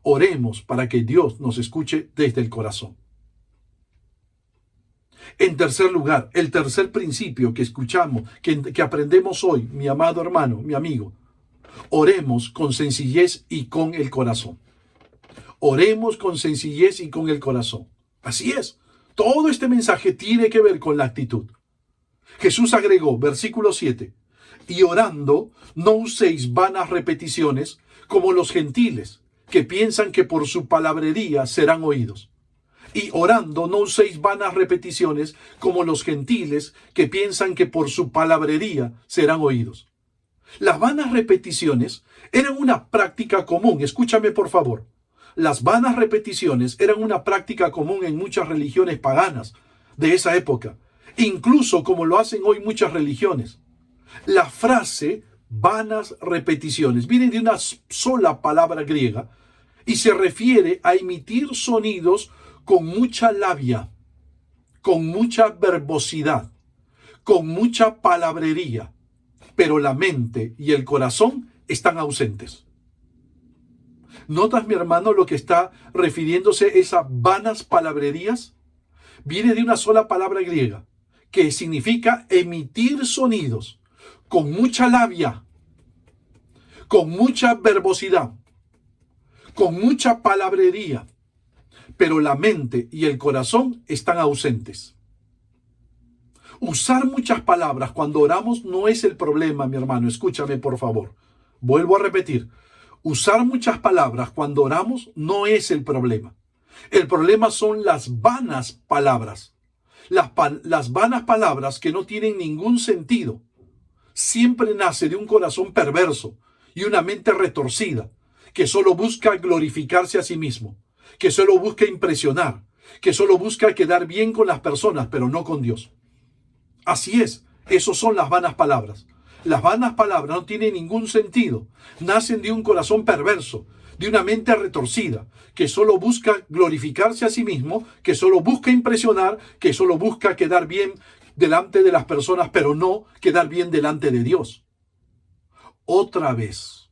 Oremos para que Dios nos escuche desde el corazón. En tercer lugar, el tercer principio que escuchamos, que aprendemos hoy, mi amado hermano, mi amigo, oremos con sencillez y con el corazón. Oremos con sencillez y con el corazón. Así es. Todo este mensaje tiene que ver con la actitud. Jesús agregó, versículo 7, y orando no uséis vanas repeticiones como los gentiles, que piensan que por su palabrería serán oídos. Y orando no uséis vanas repeticiones como los gentiles que piensan que por su palabrería serán oídos. Las vanas repeticiones eran una práctica común. Escúchame por favor. Las vanas repeticiones eran una práctica común en muchas religiones paganas de esa época, incluso como lo hacen hoy muchas religiones. La frase vanas repeticiones viene de una sola palabra griega y se refiere a emitir sonidos con mucha labia, con mucha verbosidad, con mucha palabrería, pero la mente y el corazón están ausentes. ¿Notas, mi hermano, lo que está refiriéndose esas vanas palabrerías? Viene de una sola palabra griega, que significa emitir sonidos con mucha labia, con mucha verbosidad, con mucha palabrería, pero la mente y el corazón están ausentes. Usar muchas palabras cuando oramos no es el problema, mi hermano. Escúchame, por favor. Vuelvo a repetir. Usar muchas palabras cuando oramos no es el problema. El problema son las vanas palabras. Las vanas palabras que no tienen ningún sentido. Siempre nace de un corazón perverso y una mente retorcida que solo busca glorificarse a sí mismo, que solo busca impresionar, que solo busca quedar bien con las personas, pero no con Dios. Así es, esos son las vanas palabras. Las vanas palabras no tienen ningún sentido. Nacen de un corazón perverso, de una mente retorcida, que solo busca glorificarse a sí mismo, que solo busca impresionar, que solo busca quedar bien delante de las personas, pero no quedar bien delante de Dios. Otra vez,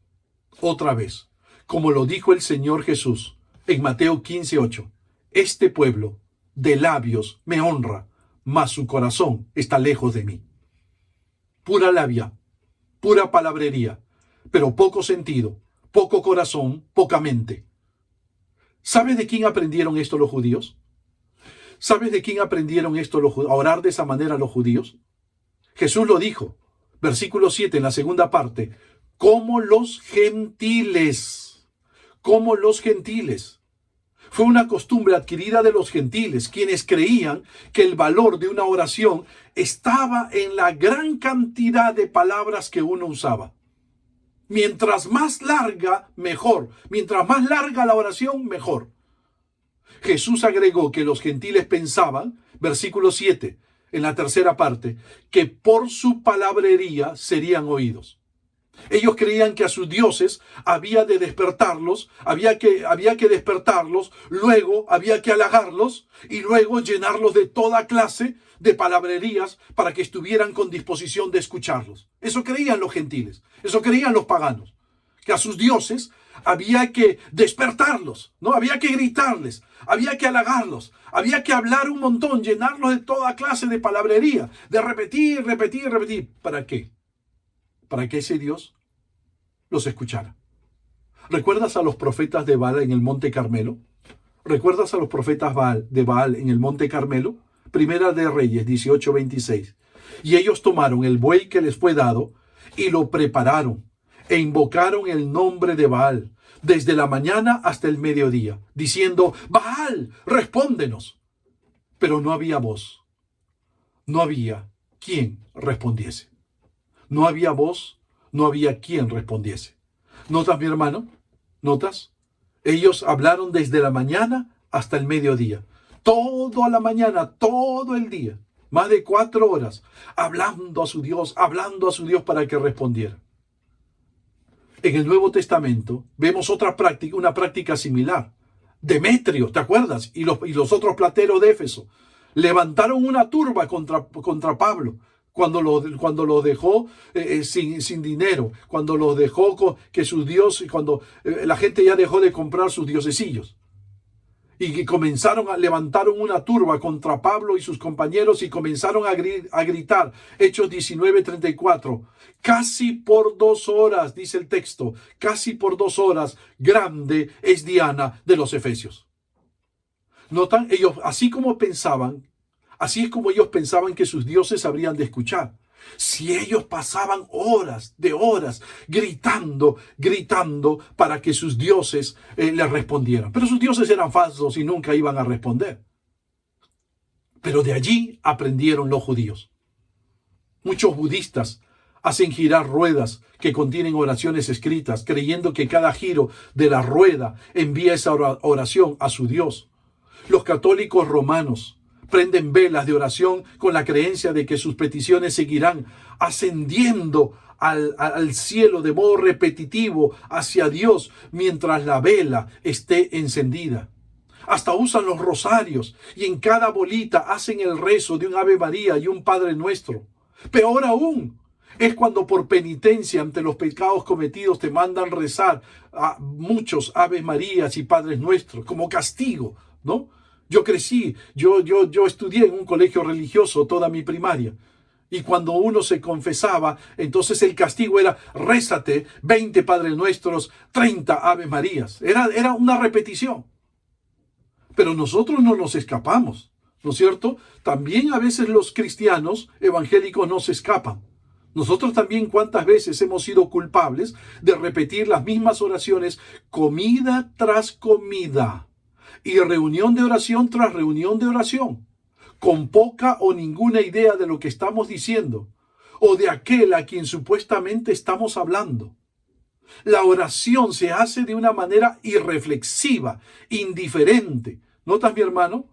como lo dijo el Señor Jesús en Mateo 15:8, este pueblo de labios me honra, mas su corazón está lejos de mí. Pura labia, pura palabrería, pero poco sentido, poco corazón, poca mente. ¿Sabes de quién aprendieron esto los judíos? ¿Sabes de quién aprendieron esto a orar de esa manera los judíos? Jesús lo dijo, versículo 7 en la segunda parte, como los gentiles. Fue una costumbre adquirida de los gentiles, quienes creían que el valor de una oración estaba en la gran cantidad de palabras que uno usaba. Mientras más larga, mejor. Mientras más larga la oración, mejor. Jesús agregó que los gentiles pensaban, versículo 7, en la tercera parte, que por su palabrería serían oídos. Ellos creían que a sus dioses había que despertarlos, luego había que halagarlos y luego llenarlos de toda clase de palabrerías para que estuvieran con disposición de escucharlos. Eso creían los gentiles, eso creían los paganos, que a sus dioses había que despertarlos, ¿no? Había que gritarles, había que halagarlos, había que hablar un montón, llenarlos de toda clase de palabrería, de repetir. ¿Para qué? Para que ese Dios los escuchara. ¿Recuerdas a los profetas de Baal en el Monte Carmelo? ¿Recuerdas a los profetas de Baal en el Monte Carmelo? Primera de Reyes 18:26. Y ellos tomaron el buey que les fue dado y lo prepararon e invocaron el nombre de Baal desde la mañana hasta el mediodía, diciendo: Baal, respóndenos. Pero no había voz. No había quien respondiese. No había voz, no había quien respondiese. ¿Notas, mi hermano? ¿Notas? Ellos hablaron desde la mañana hasta el mediodía. Toda la mañana, todo el día. Más de 4 horas. Hablando a su Dios para que respondiera. En el Nuevo Testamento vemos una práctica similar. Demetrio, ¿te acuerdas? Y los otros plateros de Éfeso levantaron una turba contra Pablo. Cuando los dejó sin dinero, cuando los dejó que sus dioses, cuando la gente ya dejó de comprar sus diosesillos. Y que levantaron una turba contra Pablo y sus compañeros y comenzaron a gritar. Hechos 19:34. Casi por 2 horas, dice el texto, casi por 2 horas, grande es Diana de los Efesios. ¿Notan? Ellos, así es como ellos pensaban que sus dioses habrían de escuchar. Si ellos pasaban horas gritando para que sus dioses les respondieran. Pero sus dioses eran falsos y nunca iban a responder. Pero de allí aprendieron los judíos. Muchos budistas hacen girar ruedas que contienen oraciones escritas, creyendo que cada giro de la rueda envía esa oración a su Dios. Los católicos romanos prenden velas de oración con la creencia de que sus peticiones seguirán ascendiendo al cielo de modo repetitivo hacia Dios mientras la vela esté encendida. Hasta usan los rosarios y en cada bolita hacen el rezo de un Ave María y un Padre Nuestro. Peor aún es cuando por penitencia ante los pecados cometidos te mandan rezar a muchos Aves Marías y Padres Nuestros como castigo, ¿no? Yo crecí, yo estudié en un colegio religioso toda mi primaria. Y cuando uno se confesaba, entonces el castigo era: rézate 20 Padres Nuestros, 30 Aves Marías. Era una repetición. Pero nosotros no nos escapamos, ¿no es cierto? También a veces los cristianos evangélicos no se escapan. Nosotros también cuántas veces hemos sido culpables de repetir las mismas oraciones comida tras comida. Y reunión de oración tras reunión de oración, con poca o ninguna idea de lo que estamos diciendo, o de aquel a quien supuestamente estamos hablando. La oración se hace de una manera irreflexiva, indiferente. ¿Notas, mi hermano?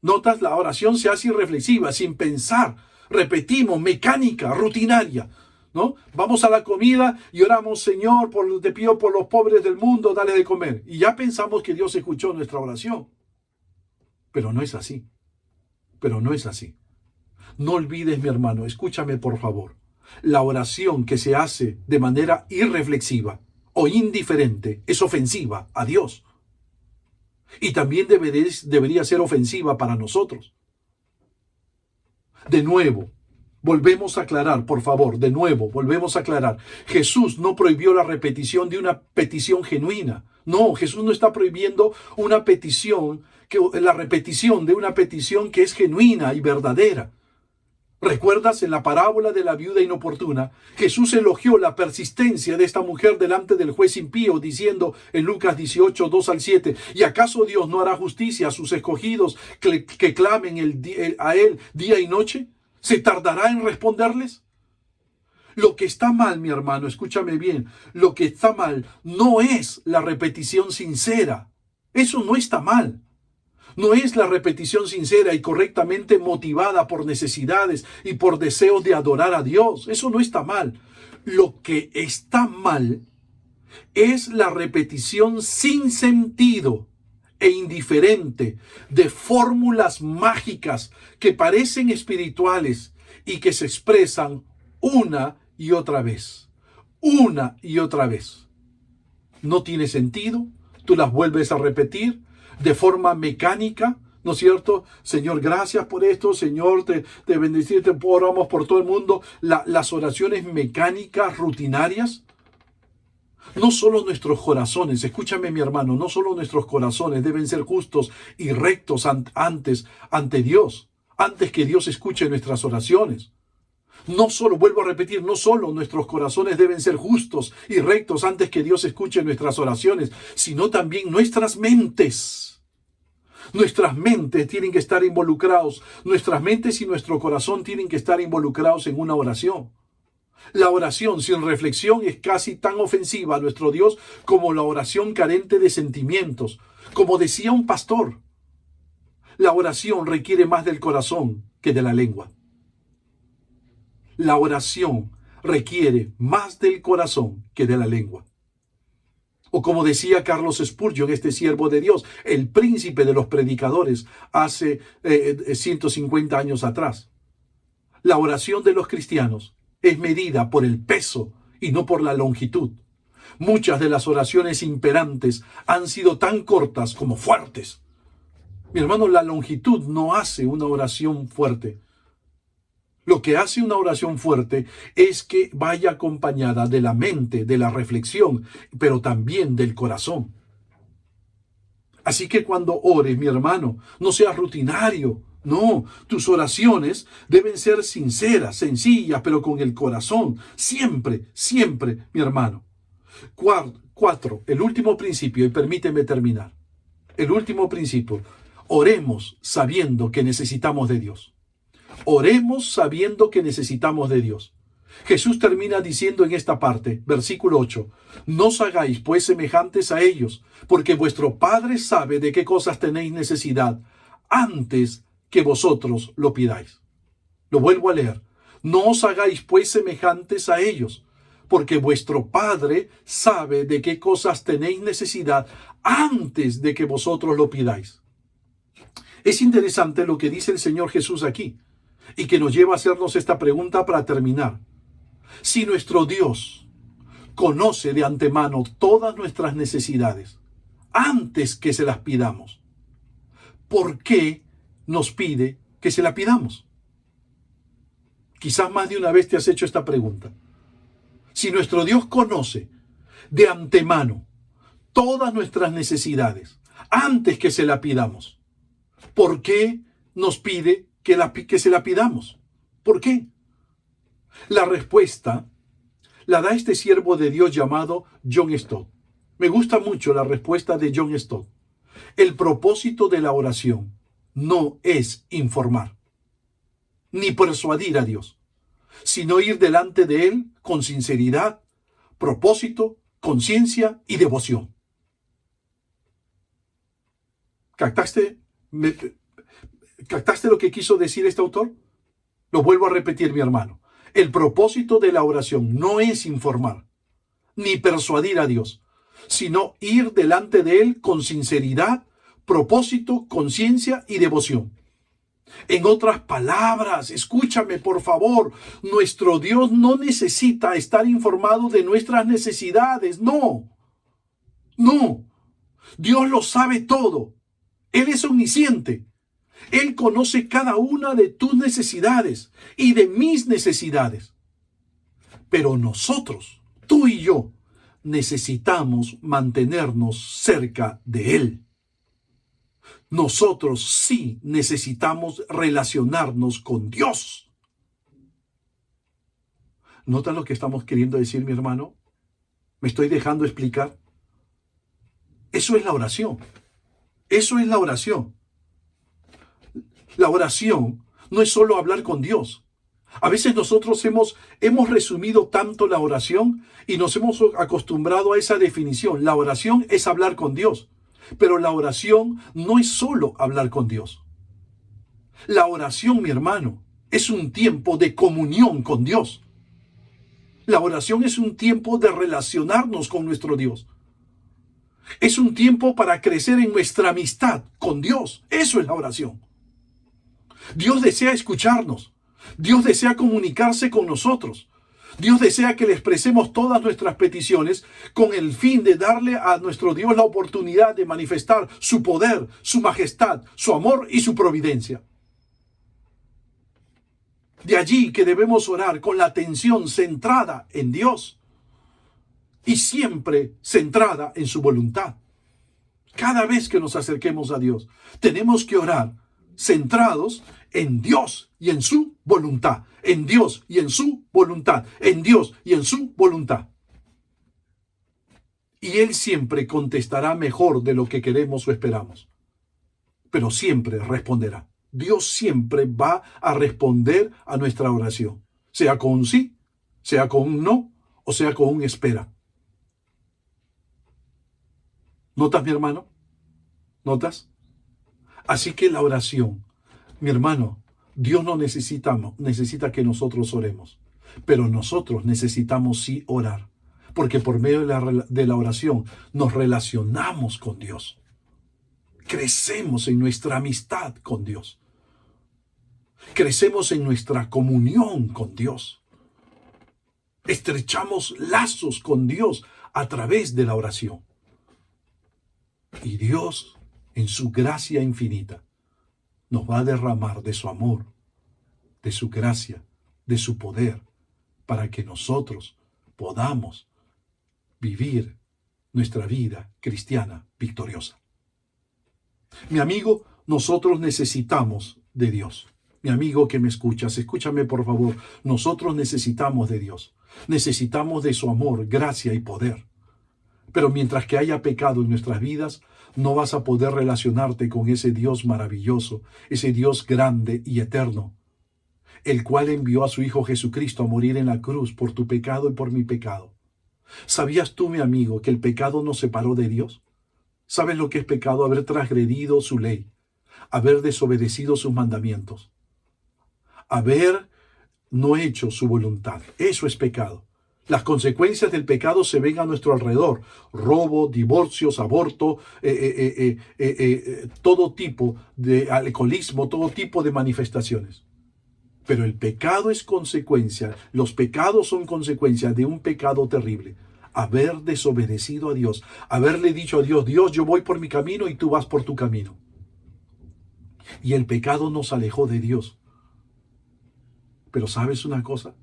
¿Notas? La oración se hace irreflexiva, sin pensar. Repetimos, mecánica, rutinaria. ¿no? Vamos a la comida y oramos, Señor, te pido por los pobres del mundo, dale de comer. Y ya pensamos que Dios escuchó nuestra oración. Pero no es así. Pero no es así. No olvides, mi hermano, escúchame por favor. La oración que se hace de manera irreflexiva o indiferente es ofensiva a Dios. Y también debería ser ofensiva para nosotros. De nuevo, volvemos a aclarar, por favor, de nuevo, volvemos a aclarar. Jesús no prohibió la repetición de una petición genuina. No, Jesús no está prohibiendo la repetición de una petición que es genuina y verdadera. ¿Recuerdas en la parábola de la viuda inoportuna? Jesús elogió la persistencia de esta mujer delante del juez impío, diciendo en Lucas 18, 2 al 7, ¿y acaso Dios no hará justicia a sus escogidos que clamen a Él día y noche? ¿Se tardará en responderles? Lo que está mal, mi hermano, escúchame bien, lo que está mal no es la repetición sincera. Eso no está mal. No es la repetición sincera y correctamente motivada por necesidades y por deseos de adorar a Dios. Eso no está mal. Lo que está mal es la repetición sin sentido e indiferente de fórmulas mágicas que parecen espirituales y que se expresan una y otra vez. Una y otra vez. No tiene sentido. Tú las vuelves a repetir de forma mecánica, ¿no es cierto? Señor, gracias por esto. Señor, te bendecirte, oramos por todo el mundo. Las oraciones mecánicas, rutinarias. No solo nuestros corazones, escúchame mi hermano, no solo nuestros corazones deben ser justos y rectos ante Dios, antes que Dios escuche nuestras oraciones. No solo, vuelvo a repetir, no solo nuestros corazones deben ser justos y rectos antes que Dios escuche nuestras oraciones, sino también nuestras mentes. Nuestras mentes tienen que estar involucrados, nuestras mentes y nuestro corazón tienen que estar involucrados en una oración. La oración sin reflexión es casi tan ofensiva a nuestro Dios como la oración carente de sentimientos. Como decía un pastor, la oración requiere más del corazón que de la lengua. La oración requiere más del corazón que de la lengua. O como decía Carlos Spurgeon, este siervo de Dios, el príncipe de los predicadores hace 150 años atrás. La oración de los cristianos es medida por el peso y no por la longitud. Muchas de las oraciones imperantes han sido tan cortas como fuertes. Mi hermano, la longitud no hace una oración fuerte. Lo que hace una oración fuerte es que vaya acompañada de la mente, de la reflexión, pero también del corazón. Así que cuando ores, mi hermano, no seas rutinario. No, tus oraciones deben ser sinceras, sencillas, pero con el corazón. Siempre, siempre, mi hermano. 4, el último principio, y permíteme terminar. El último principio. Oremos sabiendo que necesitamos de Dios. Oremos sabiendo que necesitamos de Dios. Jesús termina diciendo en esta parte, versículo 8, no os hagáis pues semejantes a ellos, porque vuestro Padre sabe de qué cosas tenéis necesidad antes que vosotros lo pidáis. Lo vuelvo a leer. No os hagáis pues semejantes a ellos, porque vuestro Padre sabe de qué cosas tenéis necesidad antes de que vosotros lo pidáis. Es interesante lo que dice el Señor Jesús aquí, y que nos lleva a hacernos esta pregunta para terminar. Si nuestro Dios conoce de antemano todas nuestras necesidades antes que se las pidamos, ¿por qué nos pide que se la pidamos? Quizás más de una vez te has hecho esta pregunta. Si nuestro Dios conoce de antemano todas nuestras necesidades antes que se la pidamos, ¿por qué nos pide que se la pidamos? ¿Por qué? La respuesta la da este siervo de Dios llamado John Stott. Me gusta mucho la respuesta de John Stott. El propósito de la oración no es informar, ni persuadir a Dios, sino ir delante de Él con sinceridad, propósito, conciencia y devoción. ¿Captaste lo que quiso decir este autor? Lo vuelvo a repetir, mi hermano. El propósito de la oración no es informar, ni persuadir a Dios, sino ir delante de Él con sinceridad, propósito, conciencia y devoción. En otras palabras, escúchame por favor, nuestro Dios no necesita estar informado de nuestras necesidades, no. Dios lo sabe todo. Él es omnisciente. Él conoce cada una de tus necesidades y de mis necesidades. Pero nosotros, tú y yo, necesitamos mantenernos cerca de Él. Nosotros sí necesitamos relacionarnos con Dios. ¿Nota lo que estamos queriendo decir, mi hermano? ¿Me estoy dejando explicar? Eso es la oración. Eso es la oración. La oración no es solo hablar con Dios. A veces nosotros hemos resumido tanto la oración y nos hemos acostumbrado a esa definición. La oración es hablar con Dios. Pero la oración no es solo hablar con Dios. La oración, mi hermano, es un tiempo de comunión con Dios. La oración es un tiempo de relacionarnos con nuestro Dios. Es un tiempo para crecer en nuestra amistad con Dios. Eso es la oración. Dios desea escucharnos. Dios desea comunicarse con nosotros. Dios desea que le expresemos todas nuestras peticiones con el fin de darle a nuestro Dios la oportunidad de manifestar su poder, su majestad, su amor y su providencia. De allí que debemos orar con la atención centrada en Dios y siempre centrada en su voluntad. Cada vez que nos acerquemos a Dios, tenemos que orar centrados en Dios y en su voluntad, en Dios y en su voluntad, en Dios y en su voluntad. Y Él siempre contestará mejor de lo que queremos o esperamos, pero siempre responderá. Dios siempre va a responder a nuestra oración, sea con un sí, sea con un no, o sea con un espera. ¿Notas, mi hermano? ¿Notas? Así que la oración, mi hermano, Dios no necesita que nosotros oremos, pero nosotros necesitamos sí orar, porque por medio de la oración nos relacionamos con Dios. Crecemos en nuestra amistad con Dios. Crecemos en nuestra comunión con Dios. Estrechamos lazos con Dios a través de la oración. Y Dios, en su gracia infinita, nos va a derramar de su amor, de su gracia, de su poder, para que nosotros podamos vivir nuestra vida cristiana victoriosa. Mi amigo, nosotros necesitamos de Dios. Mi amigo que me escuchas, escúchame por favor. Nosotros necesitamos de Dios. Necesitamos de su amor, gracia y poder. Pero mientras que haya pecado en nuestras vidas, no vas a poder relacionarte con ese Dios maravilloso, ese Dios grande y eterno, el cual envió a su Hijo Jesucristo a morir en la cruz por tu pecado y por mi pecado. ¿Sabías tú, mi amigo, que el pecado nos separó de Dios? ¿Sabes lo que es pecado? Haber transgredido su ley, haber desobedecido sus mandamientos, haber no hecho su voluntad. Eso es pecado. Las consecuencias del pecado se ven a nuestro alrededor. Robo, divorcios, aborto, todo tipo de alcoholismo, todo tipo de manifestaciones. Pero el pecado es consecuencia, los pecados son consecuencia de un pecado terrible. Haber desobedecido a Dios, haberle dicho a Dios, Dios, yo voy por mi camino y tú vas por tu camino. Y el pecado nos alejó de Dios. Pero ¿sabes una cosa?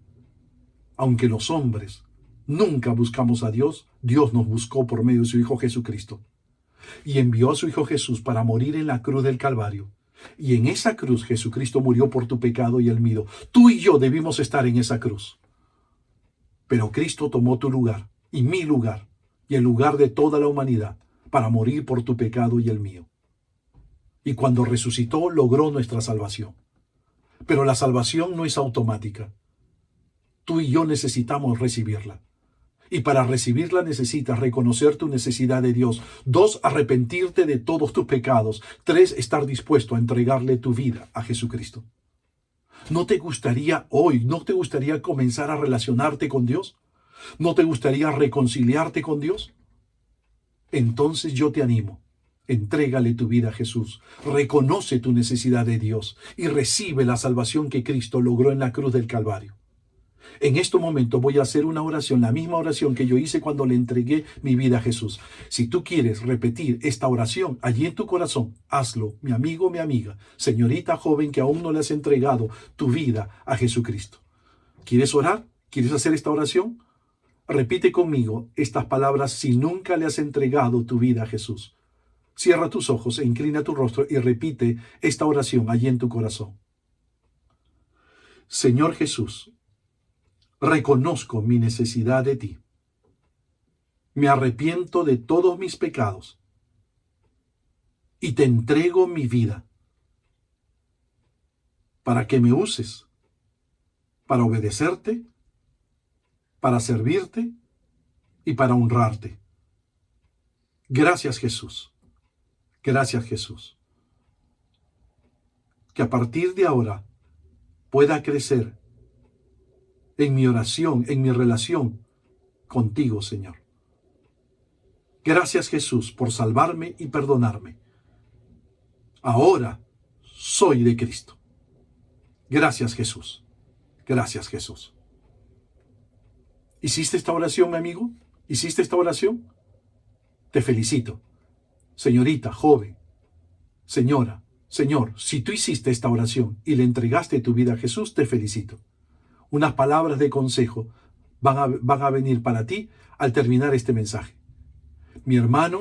Aunque los hombres nunca buscamos a Dios, Dios nos buscó por medio de su Hijo Jesucristo. Y envió a su Hijo Jesús para morir en la cruz del Calvario. Y en esa cruz Jesucristo murió por tu pecado y el mío. Tú y yo debimos estar en esa cruz. Pero Cristo tomó tu lugar y mi lugar y el lugar de toda la humanidad para morir por tu pecado y el mío. Y cuando resucitó logró nuestra salvación. Pero la salvación no es automática. Tú y yo necesitamos recibirla. Y para recibirla necesitas reconocer tu necesidad de Dios. 2, arrepentirte de todos tus pecados. 3, estar dispuesto a entregarle tu vida a Jesucristo. ¿No te gustaría hoy, no te gustaría comenzar a relacionarte con Dios? ¿No te gustaría reconciliarte con Dios? Entonces yo te animo. Entrégale tu vida a Jesús. Reconoce tu necesidad de Dios y recibe la salvación que Cristo logró en la cruz del Calvario. En este momento voy a hacer una oración, la misma oración que yo hice cuando le entregué mi vida a Jesús. Si tú quieres repetir esta oración allí en tu corazón, hazlo, mi amigo, mi amiga, señorita joven que aún no le has entregado tu vida a Jesucristo. ¿Quieres orar? ¿Quieres hacer esta oración? Repite conmigo estas palabras si nunca le has entregado tu vida a Jesús. Cierra tus ojos e inclina tu rostro y repite esta oración allí en tu corazón. Señor Jesús, reconozco mi necesidad de ti. Me arrepiento de todos mis pecados y te entrego mi vida para que me uses, para obedecerte, para servirte y para honrarte. Gracias, Jesús. Gracias, Jesús. Que a partir de ahora pueda crecer en mi oración, en mi relación contigo, Señor. Gracias, Jesús, por salvarme y perdonarme. Ahora soy de Cristo. Gracias, Jesús. Gracias, Jesús. ¿Hiciste esta oración, mi amigo? ¿Hiciste esta oración? Te felicito. Señorita, joven, señora, señor, si tú hiciste esta oración y le entregaste tu vida a Jesús, te felicito. Unas palabras de consejo van a venir para ti al terminar este mensaje. Mi hermano,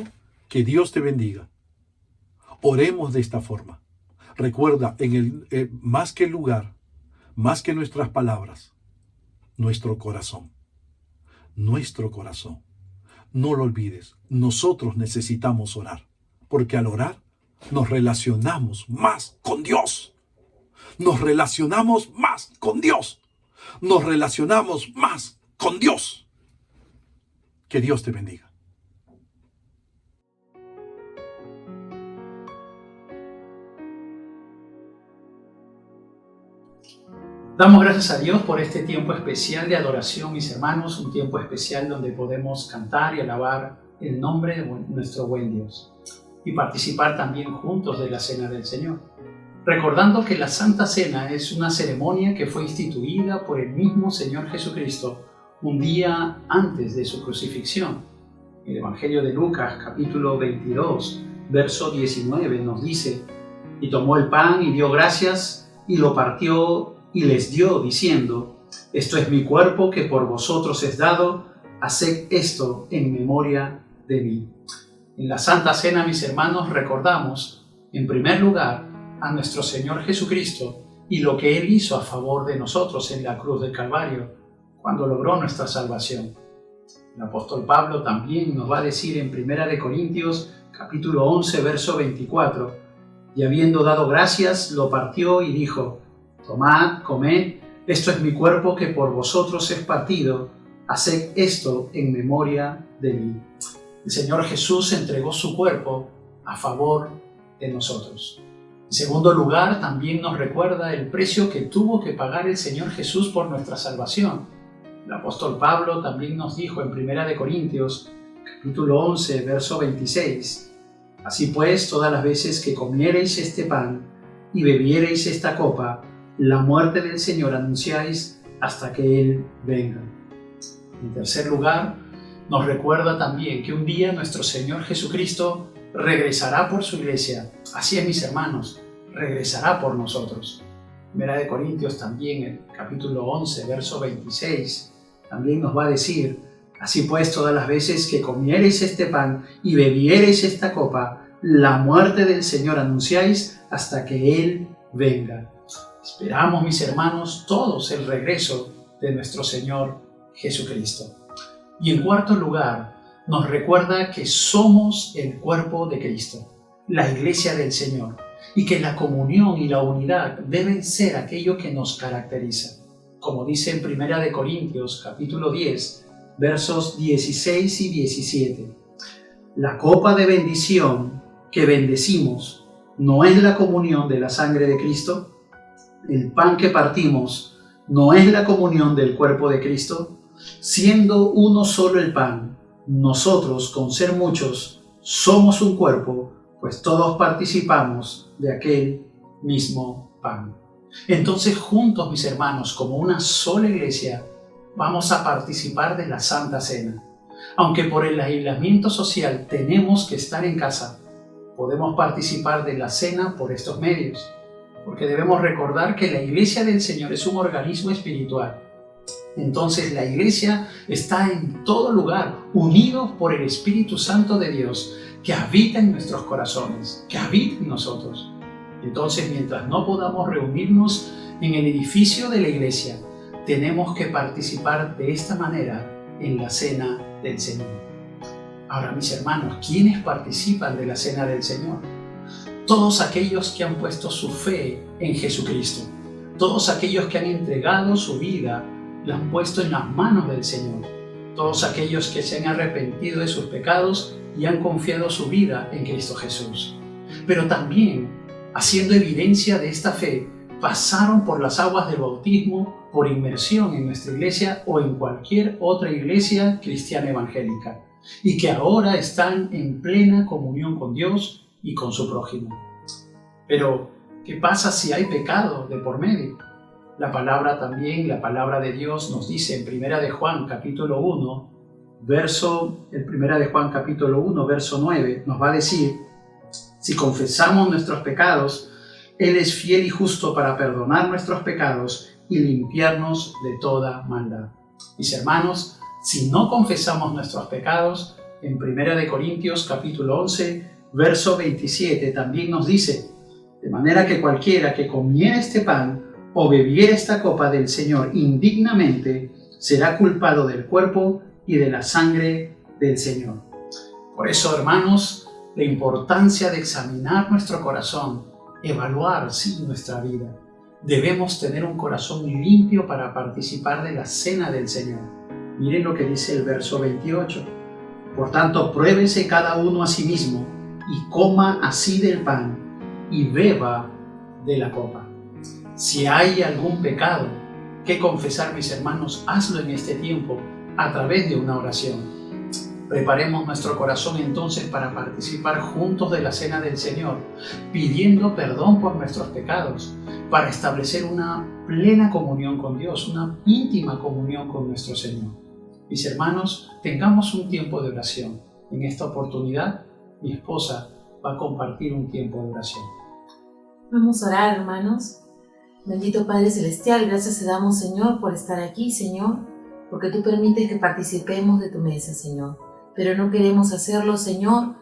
que Dios te bendiga. Oremos de esta forma. Recuerda, más que el lugar, más que nuestras palabras, nuestro corazón. Nuestro corazón. No lo olvides, nosotros necesitamos orar, porque al orar nos relacionamos más con Dios. Nos relacionamos más con Dios. Nos relacionamos más con Dios. Que Dios te bendiga. Damos gracias a Dios por este tiempo especial de adoración, mis hermanos, un tiempo especial donde podemos cantar y alabar el nombre de nuestro buen Dios y participar también juntos de la Cena del Señor, recordando que la Santa Cena es una ceremonia que fue instituida por el mismo Señor Jesucristo un día antes de su crucifixión. El Evangelio de Lucas, capítulo 22, verso 19, nos dice: «Y tomó el pan y dio gracias y lo partió y les dio, diciendo: esto es mi cuerpo que por vosotros es dado, haced esto en memoria de mí». En la Santa Cena, mis hermanos, recordamos, en primer lugar, a nuestro Señor Jesucristo y lo que Él hizo a favor de nosotros en la cruz del Calvario, cuando logró nuestra salvación. El apóstol Pablo también nos va a decir en 1 Corintios, capítulo 11, verso 24, «Y habiendo dado gracias, lo partió y dijo: tomad, comed, esto es mi cuerpo que por vosotros es partido, haced esto en memoria de mí». El Señor Jesús entregó su cuerpo a favor de nosotros. En segundo lugar, también nos recuerda el precio que tuvo que pagar el Señor Jesús por nuestra salvación. El apóstol Pablo también nos dijo en 1 Corintios, capítulo 11, verso 26, «Así pues, todas las veces que comiereis este pan y bebiereis esta copa, la muerte del Señor anunciáis hasta que Él venga». En tercer lugar, nos recuerda también que un día nuestro Señor Jesucristo regresará por su iglesia. Así es, mis hermanos, regresará por nosotros. 1 Corintios también, el capítulo 11, verso 26, también nos va a decir: «Así pues, todas las veces que comiereis este pan y bebiereis esta copa, la muerte del Señor anunciáis hasta que Él venga». Esperamos, mis hermanos, todos el regreso de nuestro Señor Jesucristo. Y en cuarto lugar, nos recuerda que somos el cuerpo de Cristo, la iglesia del Señor, y que la comunión y la unidad deben ser aquello que nos caracteriza. Como dice en 1 Corintios, capítulo 10, versos 16 y 17. «La copa de bendición que bendecimos, ¿no es la comunión de la sangre de Cristo? el pan que partimos no es la comunión del cuerpo de Cristo? Siendo uno solo el pan, nosotros, con ser muchos, somos un cuerpo, pues todos participamos de aquel mismo pan. Entonces, juntos, mis hermanos, como una sola iglesia, vamos a participar de la Santa Cena. Aunque por el aislamiento social tenemos que estar en casa, podemos participar de la cena por estos medios, porque debemos recordar que la Iglesia del Señor es un organismo espiritual. Entonces la Iglesia está en todo lugar, unidos por el Espíritu Santo de Dios, que habita en nuestros corazones, que habita en nosotros. Entonces, mientras no podamos reunirnos en el edificio de la Iglesia, tenemos que participar de esta manera en la Cena del Señor. Ahora, mis hermanos, ¿quiénes participan de la Cena del Señor? Todos aquellos que han puesto su fe en Jesucristo, todos aquellos que han entregado su vida, la han puesto en las manos del Señor, todos aquellos que se han arrepentido de sus pecados y han confiado su vida en Cristo Jesús. Pero también, haciendo evidencia de esta fe, pasaron por las aguas del bautismo por inmersión en nuestra iglesia o en cualquier otra iglesia cristiana evangélica, y que ahora están en plena comunión con Dios y con su prójimo. Pero, ¿qué pasa si hay pecado de por medio? La palabra de Dios nos dice en 1 de Juan capítulo 1, verso 9, nos va a decir: si confesamos nuestros pecados, Él es fiel y justo para perdonar nuestros pecados y limpiarnos de toda maldad. Mis hermanos, si no confesamos nuestros pecados, en 1 de Corintios capítulo 11, verso 27 también nos dice: de manera que cualquiera que comiera este pan o bebiera esta copa del Señor indignamente, será culpado del cuerpo y de la sangre del Señor. Por eso, hermanos, la importancia de examinar nuestro corazón, evaluar nuestra vida. Debemos tener un corazón limpio para participar de la cena del Señor. Miren lo que dice el verso 28. Por tanto, pruébese cada uno a sí mismo y coma así del pan y beba de la copa. Si hay algún pecado que confesar, mis hermanos, hazlo en este tiempo a través de una oración. Preparemos nuestro corazón entonces para participar juntos de la cena del Señor, pidiendo perdón por nuestros pecados, para establecer una plena comunión con Dios, una íntima comunión con nuestro Señor. Mis hermanos, tengamos un tiempo de oración. En esta oportunidad, mi esposa va a compartir un tiempo de oración. Vamos a orar, hermanos. Bendito Padre Celestial, gracias te damos, Señor, por estar aquí, Señor, porque tú permites que participemos de tu mesa, Señor. Pero no queremos hacerlo, Señor,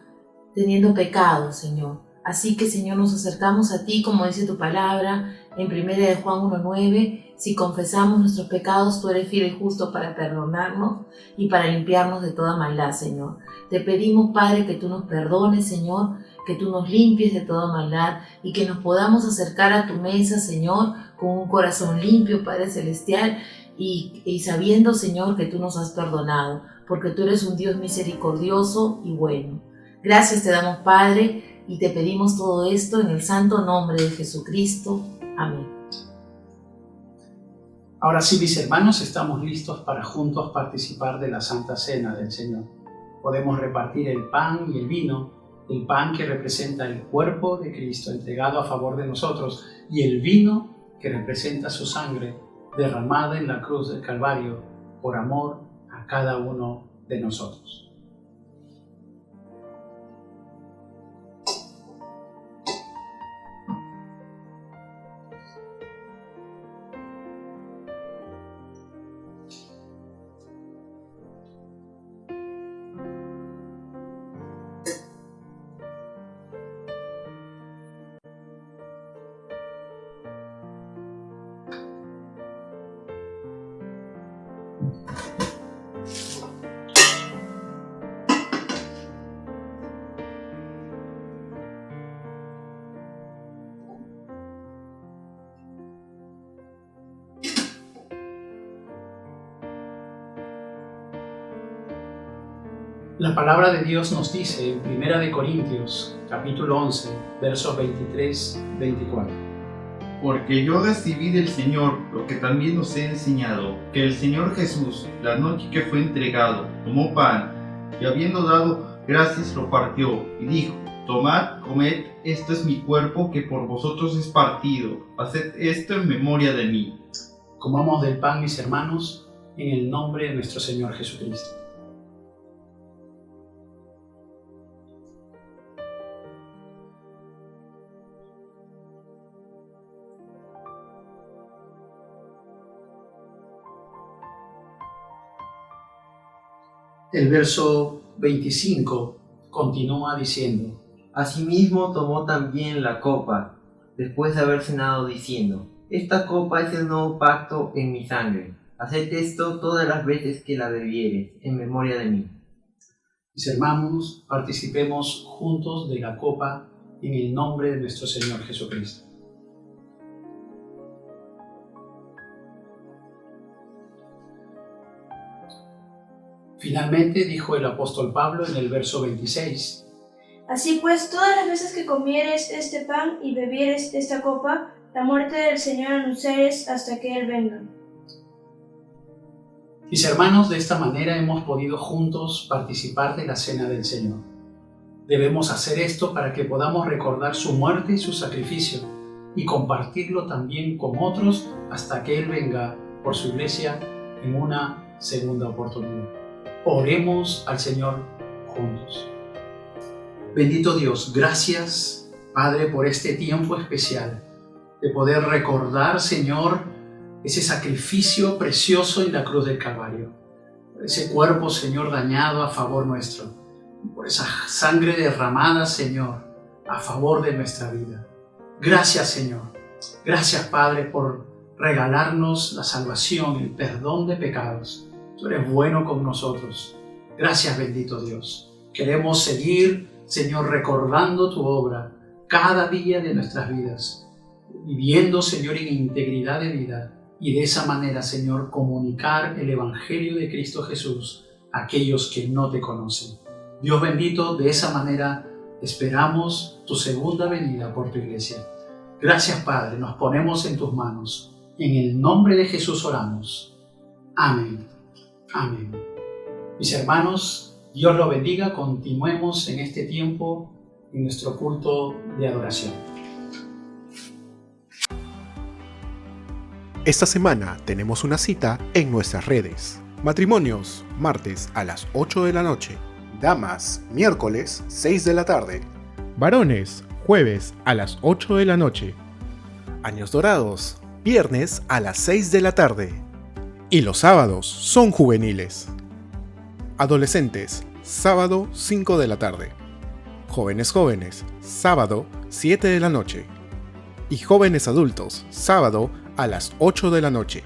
teniendo pecado, Señor. Así que, Señor, nos acercamos a ti, como dice tu palabra, en 1 de Juan 1:9, si confesamos nuestros pecados, tú eres fiel y justo para perdonarnos y para limpiarnos de toda maldad, Señor. Te pedimos, Padre, que tú nos perdones, Señor, que tú nos limpies de toda maldad y que nos podamos acercar a tu mesa, Señor, con un corazón limpio, Padre Celestial, y sabiendo, Señor, que tú nos has perdonado, porque tú eres un Dios misericordioso y bueno. Gracias te damos, Padre, y te pedimos todo esto en el santo nombre de Jesucristo. Amén. Ahora sí, mis hermanos, estamos listos para juntos participar de la Santa Cena del Señor. Podemos repartir el pan y el vino, el pan que representa el cuerpo de Cristo entregado a favor de nosotros y el vino que representa su sangre derramada en la cruz del Calvario por amor a cada uno de nosotros. La palabra de Dios nos dice en 1 de Corintios, capítulo 11, versos 23-24. porque yo recibí del Señor lo que también os he enseñado, que el Señor Jesús, la noche que fue entregado, tomó pan, y habiendo dado gracias lo partió, y dijo: tomad, comed, esto es mi cuerpo que por vosotros es partido, haced esto en memoria de mí. Comamos del pan, mis hermanos, en el nombre de nuestro Señor Jesucristo. El verso 25 continúa diciendo: Asimismo tomó también la copa, después de haber cenado, diciendo: Esta copa es el nuevo pacto en mi sangre. Haced esto todas las veces que la bebiereis, en memoria de mí. Mis hermanos, participemos juntos de la copa en el nombre de nuestro Señor Jesucristo. Finalmente dijo el apóstol Pablo en el verso 26: Así pues, todas las veces que comieres este pan y bebieres esta copa, la muerte del Señor anunciaréis hasta que Él venga. Mis hermanos, de esta manera hemos podido juntos participar de la cena del Señor. Debemos hacer esto para que podamos recordar su muerte y su sacrificio y compartirlo también con otros hasta que Él venga por su iglesia en una segunda oportunidad. Oremos al Señor juntos. Bendito Dios, gracias, Padre, por este tiempo especial de poder recordar, Señor, ese sacrificio precioso en la cruz del Calvario, por ese cuerpo, Señor, dañado a favor nuestro, por esa sangre derramada, Señor, a favor de nuestra vida. Gracias, Señor. Gracias, Padre, por regalarnos la salvación, el perdón de pecados. Tú eres bueno con nosotros. Gracias, bendito Dios. Queremos seguir, Señor, recordando tu obra cada día de nuestras vidas, viviendo, Señor, en integridad de vida y de esa manera, Señor, comunicar el Evangelio de Cristo Jesús a aquellos que no te conocen. Dios bendito, de esa manera esperamos tu segunda venida por tu iglesia. Gracias, Padre, nos ponemos en tus manos. En el nombre de Jesús oramos. Amén. Amén. Mis hermanos, Dios los bendiga. Continuemos en este tiempo en nuestro culto de adoración. Esta semana tenemos una cita en nuestras redes. Matrimonios, martes a las 8 de la noche. Damas, miércoles, 6 de la tarde. Varones, jueves a las 8 de la noche. Años dorados, viernes a las 6 de la tarde. Y los sábados son juveniles. Adolescentes, sábado 5 de la tarde. Jóvenes, sábado 7 de la noche. Y jóvenes adultos, sábado a las 8 de la noche.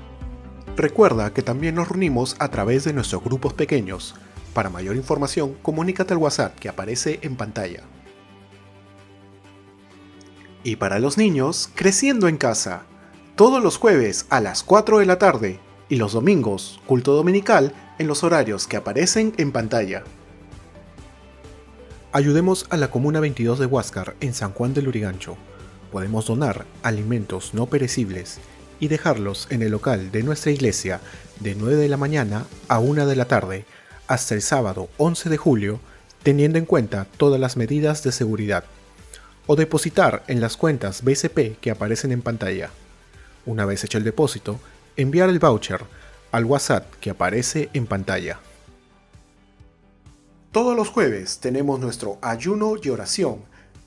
Recuerda que también nos reunimos a través de nuestros grupos pequeños. Para mayor información, comunícate al WhatsApp que aparece en pantalla. Y para los niños, Creciendo en Casa. Todos los jueves a las 4 de la tarde. Y los domingos, culto dominical, en los horarios que aparecen en pantalla. Ayudemos a la Comuna 22 de Huáscar en San Juan del Lurigancho. Podemos donar alimentos no perecibles y dejarlos en el local de nuestra iglesia de 9 de la mañana a 1 de la tarde hasta el sábado 11 de julio, teniendo en cuenta todas las medidas de seguridad. O depositar en las cuentas BCP que aparecen en pantalla. Una vez hecho el depósito, enviar el voucher al WhatsApp que aparece en pantalla. Todos los jueves tenemos nuestro ayuno y oración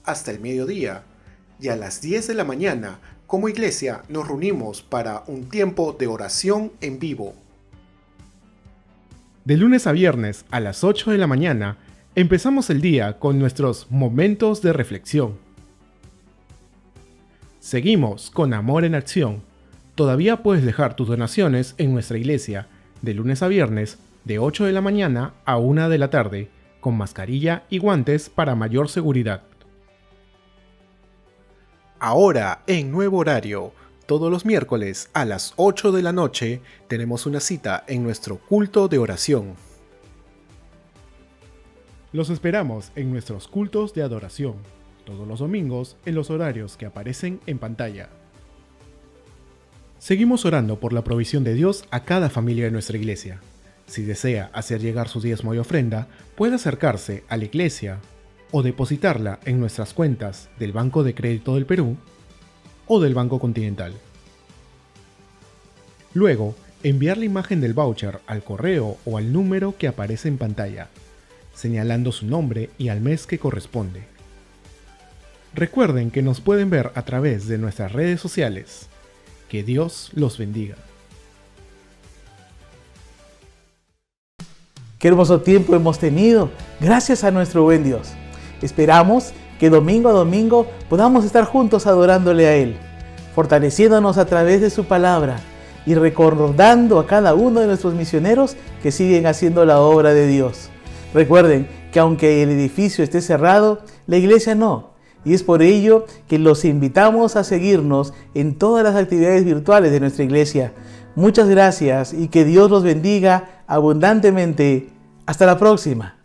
hasta el mediodía, y a las 10 de la mañana como iglesia nos reunimos para un tiempo de oración en vivo. De lunes a viernes a las 8 de la mañana empezamos el día con nuestros momentos de reflexión. Seguimos con Amor en Acción. Todavía puedes dejar tus donaciones en nuestra iglesia de lunes a viernes de 8 de la mañana a 1 de la tarde, con mascarilla y guantes para mayor seguridad. Ahora, en nuevo horario, todos los miércoles a las 8 de la noche, tenemos una cita en nuestro culto de oración. Los esperamos en nuestros cultos de adoración, todos los domingos en los horarios que aparecen en pantalla. Seguimos orando por la provisión de Dios a cada familia de nuestra iglesia. Si desea hacer llegar su diezmo y ofrenda, puede acercarse a la iglesia o depositarla en nuestras cuentas del Banco de Crédito del Perú o del Banco Continental. Luego, enviar la imagen del voucher al correo o al número que aparece en pantalla, señalando su nombre y al mes que corresponde. Recuerden que nos pueden ver a través de nuestras redes sociales. Que Dios los bendiga. Qué hermoso tiempo hemos tenido, gracias a nuestro buen Dios. Esperamos que domingo a domingo podamos estar juntos adorándole a Él, fortaleciéndonos a través de su palabra y recordando a cada uno de nuestros misioneros que siguen haciendo la obra de Dios. Recuerden que aunque el edificio esté cerrado, la iglesia no. Y es por ello que los invitamos a seguirnos en todas las actividades virtuales de nuestra iglesia. Muchas gracias y que Dios los bendiga abundantemente. Hasta la próxima.